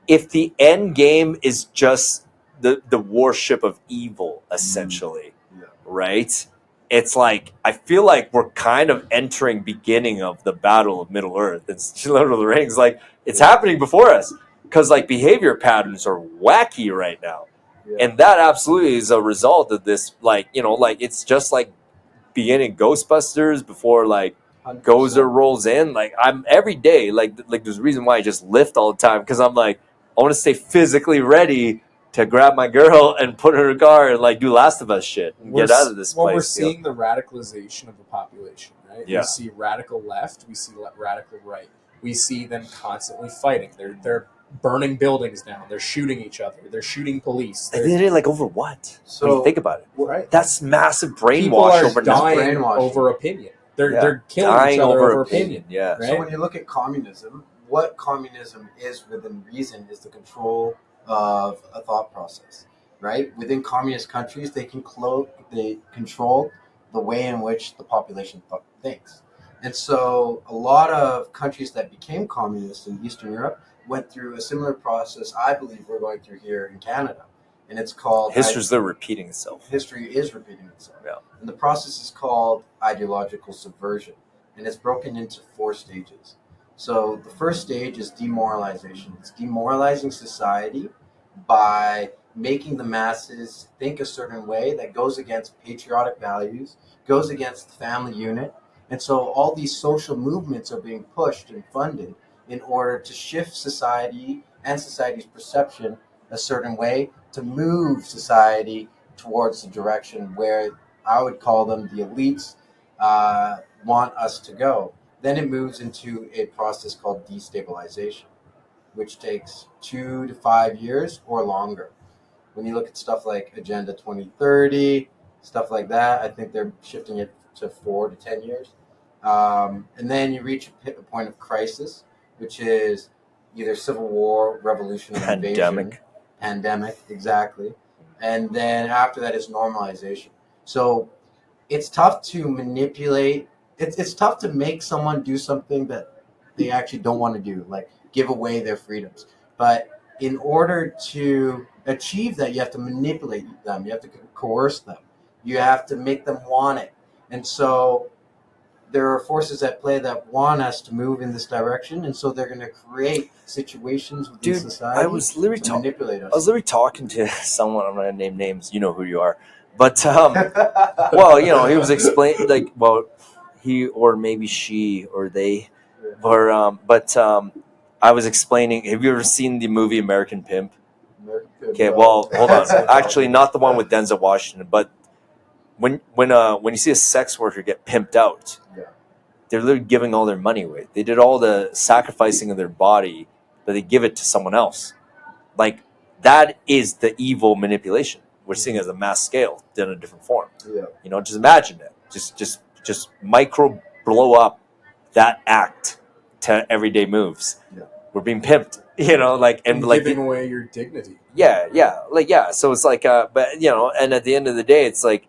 if the end game is just the worship of evil, essentially, Yeah. right? It's like I feel like we're kind of entering beginning of the Battle of Middle Earth. It's Lord of the Rings, like it's happening before us, because like behavior patterns are wacky right now. Yeah. And that absolutely is a result of this, like, like it's just like beginning Ghostbusters before like 100%. Gozer rolls in. Like I'm every day, like there's a reason why I just lift all the time, because I'm like, I want to stay physically ready to grab my girl and put her in her car and like do Last of Us shit and get out of this place. Well, we're seeing the radicalization of the population, right? Yeah. We see radical left, we see radical right. We see them constantly fighting. They're burning buildings down. They're shooting each other. They're shooting police. And they did like over what? So- when you think about it, Right. that's massive People brainwash are over dying brainwashing. over opinion. They're Yeah. they're killing dying each other over opinion. Yeah. Right? So when you look at communism, what communism is within reason is the control of a thought process, right? Within communist countries, they control the way in which the population thinks. And so a lot of countries that became communist in Eastern Europe went through a similar process I believe we're going through here in Canada. And it's called... History's there repeating itself. History is repeating itself. Yeah. And the process is called ideological subversion. And it's broken into 4 stages. So the first stage is demoralization. It's demoralizing society by making the masses think a certain way that goes against patriotic values, goes against the family unit. And so all these social movements are being pushed and funded in order to shift society and society's perception a certain way to move society towards the direction where I would call them the elites want us to go. Then it moves into a process called destabilization, which takes 2 to 5 years or longer. when you look at stuff like Agenda 2030, stuff like that, I think they're shifting it to 4 to 10 years. And then you reach a point of crisis, which is either civil war, revolution, or invasion. Pandemic, exactly. And then after that is normalization. So it's tough to manipulate. It's tough to make someone do something that they actually don't want to do, like give away their freedoms. But in order to achieve that, you have to manipulate them. You have to coerce them. You have to make them want it. And so there are forces at play that want us to move in this direction, and so they're going to create situations within society I was literally to manipulate us. I was literally talking to someone. I'm not gonna name names. You know who you are, but well, you know, he was explaining like, well, he or maybe she or they, or I was explaining. Have you ever seen the movie American Pimp? Okay, well, hold on. Actually, not the one with Denzel Washington, but when you see a sex worker get pimped out, they're literally giving all their money away. They did all the sacrificing of their body, but they give it to someone else. Like, that is the evil manipulation we're seeing as a mass scale in a different form. Yeah. You know, just imagine it. Just micro blow up that act to everyday moves. Yeah. We're being pimped. You know, like and like giving away your dignity. Yeah. So it's like, but you know, and at the end of the day, it's like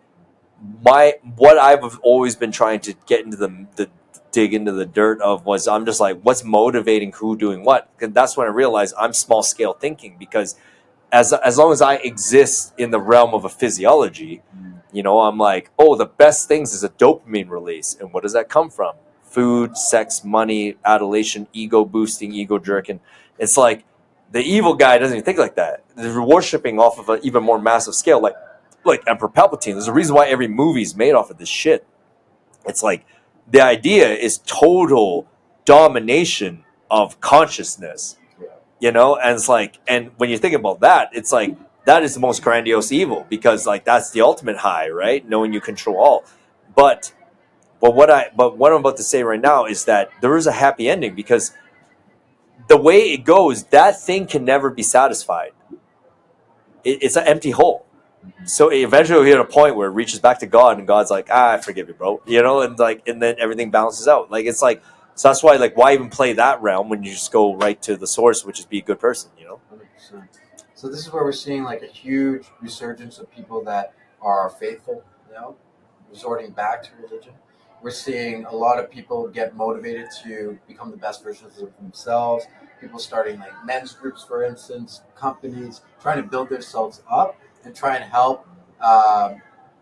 what I've always been trying to get into the dig into the dirt of was I'm just like, what's motivating who doing what? Because that's when I realized I'm small scale thinking, because as long as I exist in the realm of a physiology, you know, I'm like, oh, the best things is a dopamine release. And what does that come from? Food, sex, money, adulation, ego boosting, ego jerking. It's like the evil guy doesn't even think like that. They're worshipping off of an even more massive scale, like Emperor Palpatine. There's a reason why every movie's made off of this shit. It's like the idea is total domination of consciousness, you know? And it's like, and when you think about that, it's like, that is the most grandiose evil, because like that's the ultimate high, right? Knowing you control all. But what I'm about to say right now is that there is a happy ending, because the way it goes, that thing can never be satisfied. It's an empty hole. So eventually we hit a point where it reaches back to God, and God's like, I forgive you, bro. You know, and like, and then everything balances out. Like, it's like, so that's why, like, why even play that realm when you just go right to the source, which is be a good person, you know? 100%. So this is where we're seeing like a huge resurgence of people that are faithful, you know, resorting back to religion. We're seeing a lot of people get motivated to become the best versions of themselves. People starting like men's groups, for instance, companies, trying to build themselves up and try and help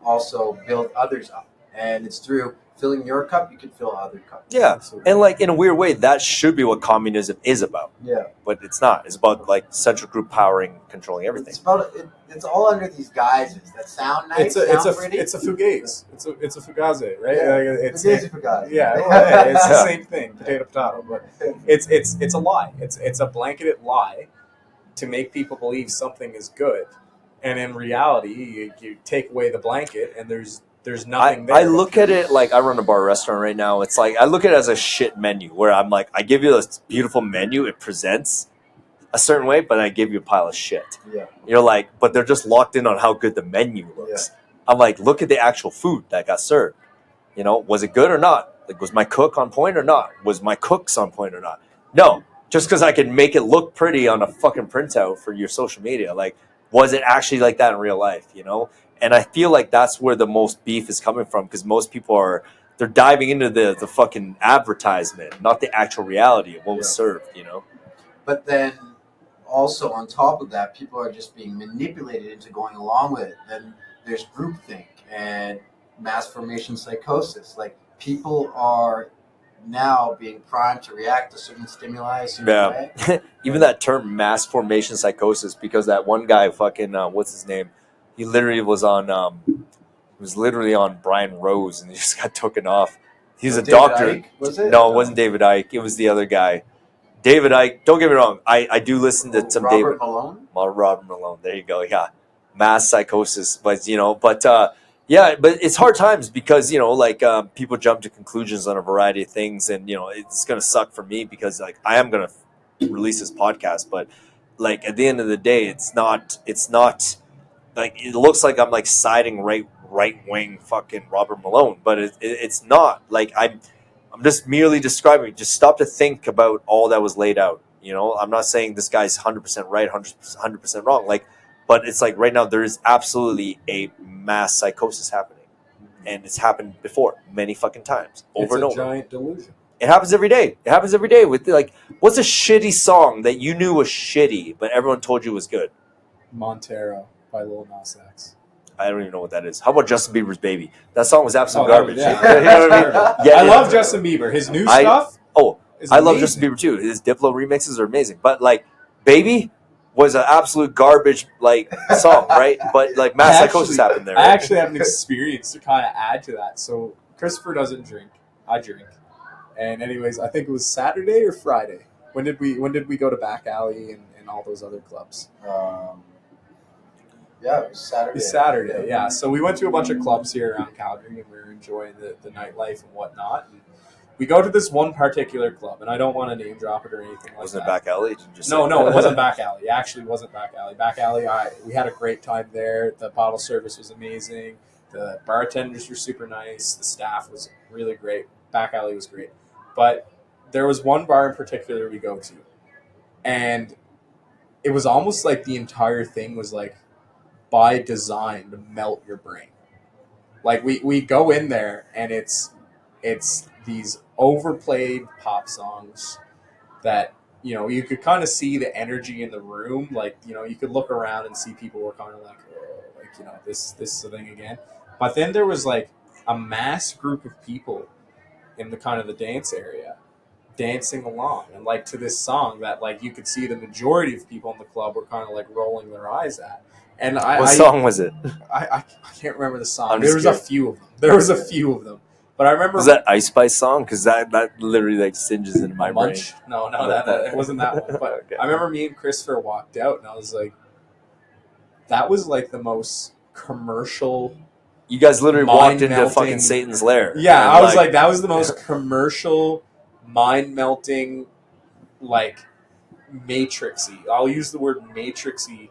also build others up. And it's through filling your cup, you can fill other cups. Yeah. And like, in a weird way, that should be what communism is about. Yeah. But it's not. It's about like central group powering, controlling everything. It's about it's all under these guises that sound nice. It's a pretty. it's a fugaze. It's a fugazi, right? Yeah. Like, Fugazi. Yeah, well, it's the same thing, potato. But it's a lie. It's a blanketed lie to make people believe something is good, and in reality, you take away the blanket, and there's nothing there. I look at it like, I run a bar restaurant right now. It's like, I look at it as a shit menu, where I'm like, I give you this beautiful menu, it presents a certain way, but I give you a pile of shit. Yeah. You're like, but they're just locked in on how good the menu looks. Yeah. I'm like, look at the actual food that got served. You know, was it good or not? Like, was my cook on point or not? Was my cooks on point or not? No, just because I can make it look pretty on a fucking printout for your social media. Like, was it actually like that in real life, you know? And I feel like that's where the most beef is coming from, because most people they're diving into the fucking advertisement, not the actual reality of what was served, you know? But then also on top of that, people are just being manipulated into going along with it. Then there's groupthink and mass formation psychosis. Like, people are now being primed to react to certain stimuli a certain way. Even that term mass formation psychosis, because that one guy fucking what's his name? He literally was on Brian Rose, and he just got taken off. He's a doctor. Icke, was it? No, it wasn't David Icke. It was the other guy. David Icke. Don't get me wrong. I do listen to some Robert Malone. Robert Malone. There you go. Yeah, mass psychosis. But yeah, but it's hard times, because, you know, like, people jump to conclusions on a variety of things, and, you know, it's gonna suck for me, because like I am gonna release this podcast, but like at the end of the day, it's not like it looks like I'm like siding right wing fucking Robert Malone, but it's not. Like I'm just merely describing. Just stop to think about all that was laid out. You know, I'm not saying this guy's 100% right, 100% wrong. Like, but it's like right now there is absolutely a mass psychosis happening, and it's happened before many fucking times, over and over. It's a giant delusion. It happens every day. It happens every day with like, what's a shitty song that you knew was shitty, but everyone told you was good? Montero by Lil Nas X. I don't even know what that is. How about Justin Bieber's Baby? That song was absolute that garbage. was- yeah. You know what I mean? Yeah, I love Justin Bieber. His new stuff. Oh, is I love amazing. Justin Bieber too. His Diplo remixes are amazing. But like, Baby was an absolute garbage like song, right? But like mass psychosis happened there. I Right? actually have an experience to kind of add to that. So Christopher doesn't drink. I drink. And anyways, I think it was Saturday or Friday. When did we go to Back Alley and all those other clubs? Yeah, it was Saturday. It was Saturday, yeah. So we went to a bunch of clubs here around Calgary, and we were enjoying the nightlife and whatnot. And we go to this one particular club, and I don't want to name drop it or anything like Wasn't that. it Back Alley? Did you just No, say? it wasn't Back Alley. It actually wasn't Back Alley. Back Alley, we had a great time there. The bottle service was amazing. The bartenders were super nice. The staff was really great. Back Alley was great. But there was one bar in particular we go to, and it was almost like the entire thing was like by design to melt your brain. Like we go in there and it's these overplayed pop songs that, you know, you could kind of see the energy in the room. Like, you know, you could look around and see people were kind of like, oh, like, you know, this is the thing again. But then there was like a mass group of people in the kind of the dance area dancing along and like to this song that like you could see the majority of people in the club were kind of like rolling their eyes at. And What song was it? I can't remember the song. I'm There just was a few of them. But I remember Was that Ice Spice song? Because that literally like singes into my brain. Munch. No, that it wasn't that one. But Okay. I remember me and Christopher walked out, and I was like, that was like the most commercial. You guys literally walked into Mind-melting. fucking Satan's lair. Yeah, And, I was like, that was the most commercial, mind melting, like matrixy. I'll use the word matrixy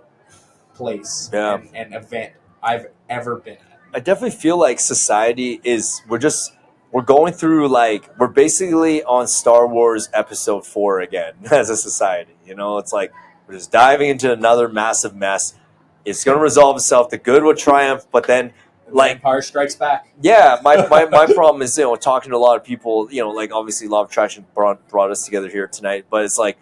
place Yeah. and event I've ever been at. I definitely feel like society is we're going through like we're basically on Star Wars Episode 4 again as a society. You know, it's like we're just diving into another massive mess. It's going to resolve itself. The good will triumph, but then like Empire Strikes Back. yeah, my problem is, you know, talking to a lot of people, you know, like obviously Law of Attraction brought us together here tonight, but it's like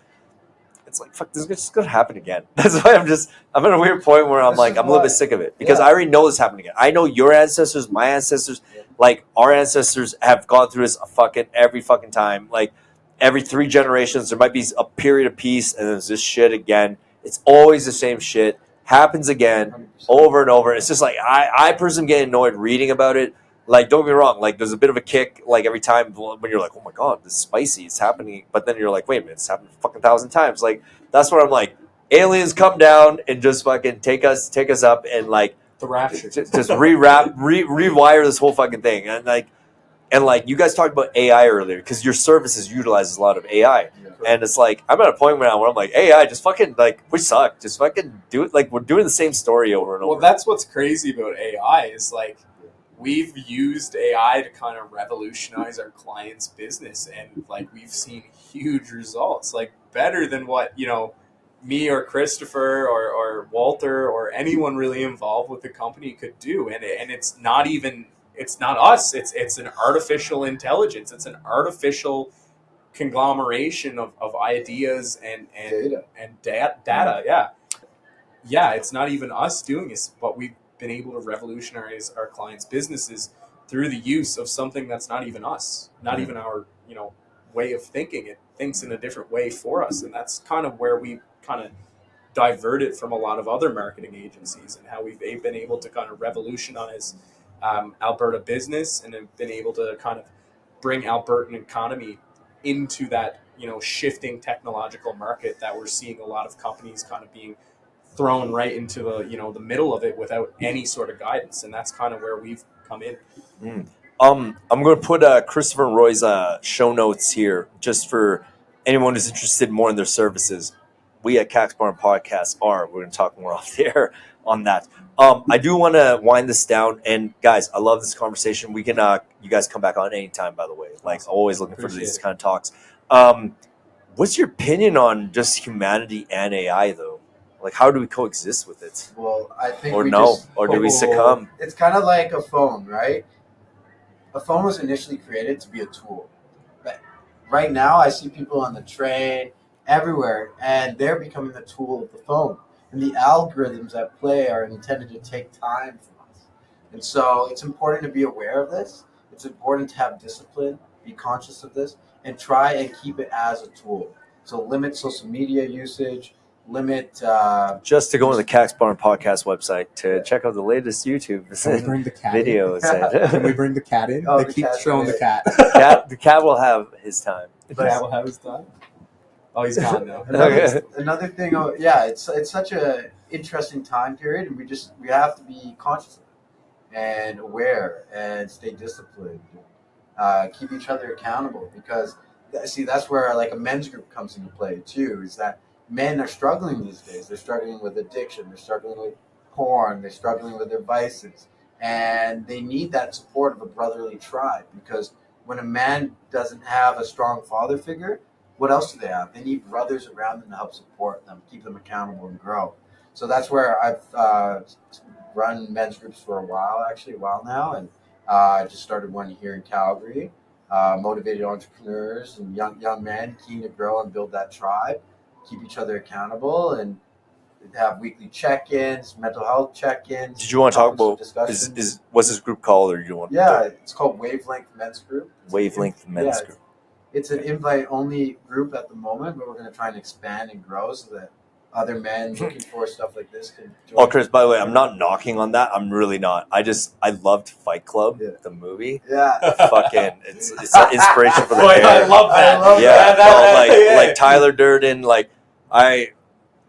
fuck, this is just gonna happen again. That's why I'm at a weird point where I'm like I'm a little bit sick of it because I already know this happening again. I know your ancestors, my ancestors, like our ancestors have gone through this every fucking time. Like every 3 generations, there might be a period of peace, and there's this shit again. It's always the same shit. Happens again, over and over. It's just like I personally get annoyed reading about it. Like, don't get me wrong, like there's a bit of a kick like every time when you're like, oh my god, this is spicy, it's happening. But then you're like, wait a minute, it's happened a fucking 1,000 times. Like that's what I'm like, aliens come down and just fucking take us up and like The Rapture. just rewire this whole fucking thing. And like you guys talked about AI earlier because your services utilizes a lot of AI. And it's like I'm at a point now where I'm like, AI, just fucking like we suck. Just fucking do it. Like we're doing the same story over and over. Well, that's what's crazy about AI is like we've used AI to kind of revolutionize our clients' business, and like we've seen huge results, like better than what, you know, me or Christopher or Walter or anyone really involved with the company could do. And it's not us. It's an artificial intelligence. It's an artificial conglomeration of ideas and data. Yeah, it's not even us doing this, but we've been able to revolutionize our clients' businesses through the use of something that's not even us, not even our, you know, way of thinking. It thinks in a different way for us, and that's kind of where we kind of diverted from a lot of other marketing agencies, and how we've been able to kind of revolutionize Alberta business, and have been able to kind of bring Albertan economy into that, you know, shifting technological market that we're seeing a lot of companies kind of being thrown right into the, you know, the middle of it without any sort of guidance. And that's kind of where we've come in. I'm going to put Christopher and Roy's show notes here just for anyone who's interested more in their services. We at Cax Barn Podcast we're going to talk more off the air on that. I do want to wind this down, and guys, I love this conversation. We can, you guys come back on anytime. By the way, like always looking for Appreciate these it. kind of talks. What's your opinion on just humanity and AI, though? Like, how do we coexist with it, Well, I think or we no, just, or do we succumb? it's kind of like a phone, right? A phone was initially created to be a tool. But right now, I see people on the train, everywhere, and they're becoming the tool of the phone. And the algorithms at play are intended to take time from us. And so it's important to be aware of this. It's important to have discipline, be conscious of this, and try and keep it as a tool. So limit social media usage, limit. Just to go on the Cax Barn podcast website to check out the latest YouTube Can we bring the cat videos. in? Can we bring the cat in? Oh, They the keep cat's showing the great. cat. The cat will have his time. The cat will have his time. Oh, he's gone now. Okay. Another thing, yeah, it's such a interesting time period, and we have to be conscious of it and aware and stay disciplined. Keep each other accountable, because see, that's where like a men's group comes into play too. Is that men are struggling these days? They're struggling with addiction. They're struggling with porn. They're struggling with their vices, and they need that support of a brotherly tribe. Because when a man doesn't have a strong father figure, what else do they have? They need brothers around them to help support them, keep them accountable, and grow. So that's where I've run men's groups for a while now, and I just started one here in Calgary. Motivated entrepreneurs and young men keen to grow and build that tribe, keep each other accountable, and have weekly check-ins, mental health check-ins. Did you want to talk about discussions? what's this group called, or you want? Yeah, it's called Wavelength Men's Group. Wavelength Men's Group. It's an invite-only group at the moment, but we're going to try and expand and grow so that other men looking for stuff like this can join. Oh, Chris, by the way, I'm not knocking on that. I'm really not. I loved Fight Club, the movie. Yeah. Fucking, it's an inspiration for the Boy, hair. I love that. Yeah, like Tyler Durden. Like I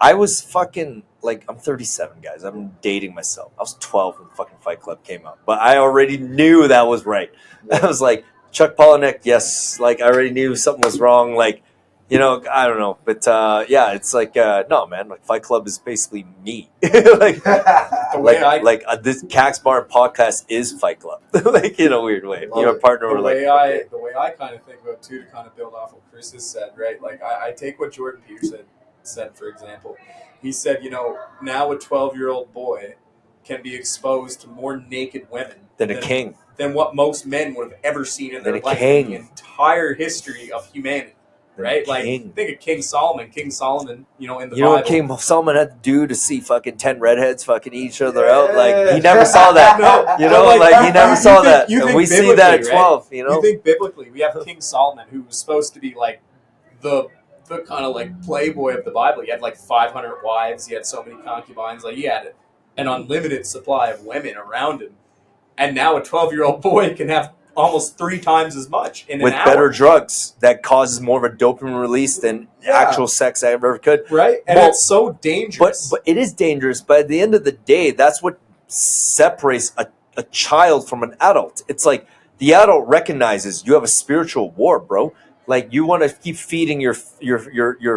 was fucking, like, I'm 37, guys. I'm dating myself. I was 12 when fucking Fight Club came out, but I already knew that was right. I was like, Chuck Palahniuk, yes. Like, I already knew something was wrong. Like, you know, I don't know, but yeah, it's like no, man. Like, Fight Club is basically me. Like this Cax Barn podcast is Fight Club, like, in a weird way. You're a partner. The Like, way I kind of think about it, too, to kind of build off what Chris has said, right? Like, I take what Jordan Peterson said, for example. He said, you know, now a 12-year-old boy can be exposed to more naked women than a king, than what most men would have ever seen in their life king. in the entire history of humanity. Right? Like, think of King Solomon. King Solomon, you know, in the Bible. You know what King Solomon had to do to see fucking 10 redheads fucking eat each other out? Like, he never saw that. No, you know, like he never saw that. And we see that at 12, right? You know? You think biblically, we have King Solomon, who was supposed to be like the kind of like playboy of the Bible. He had like 500 wives. He had so many concubines. Like, he had an unlimited supply of women around him. And now a 12-year-old boy can have almost 3 times as much in with an hour. Better drugs that causes more of a dopamine release than actual sex I ever could. Right? And it's so dangerous. But it is dangerous. But at the end of the day, that's what separates a child from an adult. It's like the adult recognizes you have a spiritual war, bro. Like, you want to keep feeding your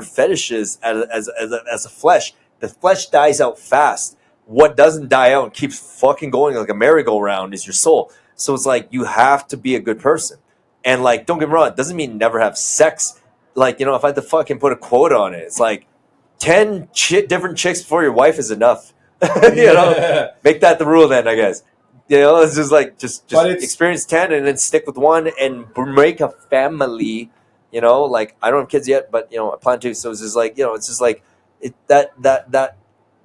fetishes as a flesh. The flesh dies out fast. What doesn't die out and keeps fucking going like a merry-go-round is your soul. So it's like, you have to be a good person. And, like, don't get me wrong, it doesn't mean never have sex. Like, you know, if I had to fucking put a quote on it, it's like 10 different chicks before your wife is enough. You know, make that the rule then, I guess. You know, it's just like, just experience 10 and then stick with one and make a family. You know, like, I don't have kids yet, but, you know, I plan to. So it's just like, you know, it's just like that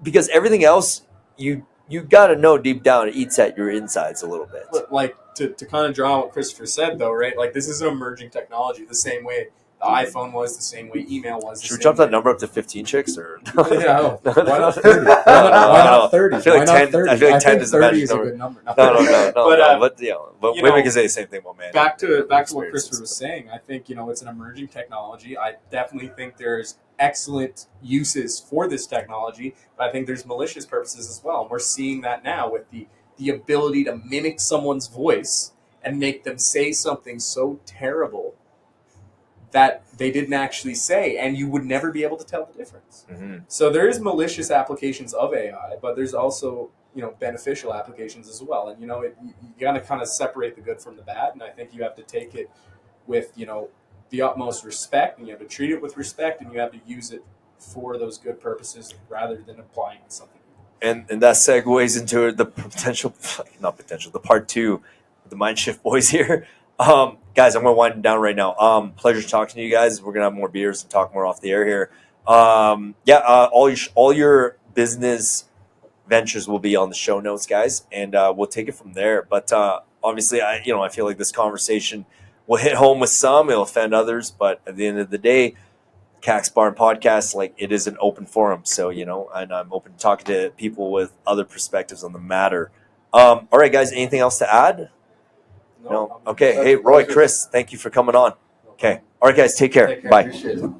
because everything else, you got to know deep down it eats at your insides a little bit. Like, to kind of draw on what Christopher said, though, right? Like, this is an emerging technology, the same way the iPhone was, the same way email was. Should we jump that number up to 15 chicks? Or yeah, why not 30? Why not 30? I feel like 10. I feel like 10 is the magic number. A good number. No. But you know, but women can say the same thing about men. Back to what Christopher was saying. I think, you know, it's an emerging technology. I definitely think there's excellent uses for this technology, but I think there's malicious purposes as well. And we're seeing that now with the ability to mimic someone's voice and make them say something so terrible that they didn't actually say, and you would never be able to tell the difference. Mm-hmm. So there is malicious applications of AI, but there's also beneficial applications as well. And you gotta kind of separate the good from the bad, and I think you have to take it with the utmost respect, and you have to treat it with respect, and you have to use it for those good purposes rather than applying it to something. And that segues into the the part two, the Mindshift boys here. Guys, I'm gonna wind it down right now. Pleasure talking to you guys. We're gonna have more beers and talk more off the air here. All your business ventures will be on the show notes, guys, and we'll take it from there. But obviously, I feel like this conversation will hit home with some, it'll offend others, but at the end of the day, Cax Barn Podcast, like, it is an open forum. So, and I'm open to talking to people with other perspectives on the matter. All right, guys, anything else to add? No? Okay. Hey, Roy, Chris, thank you for coming on. Okay. All right, guys, take care. Take care. Bye. Appreciate it.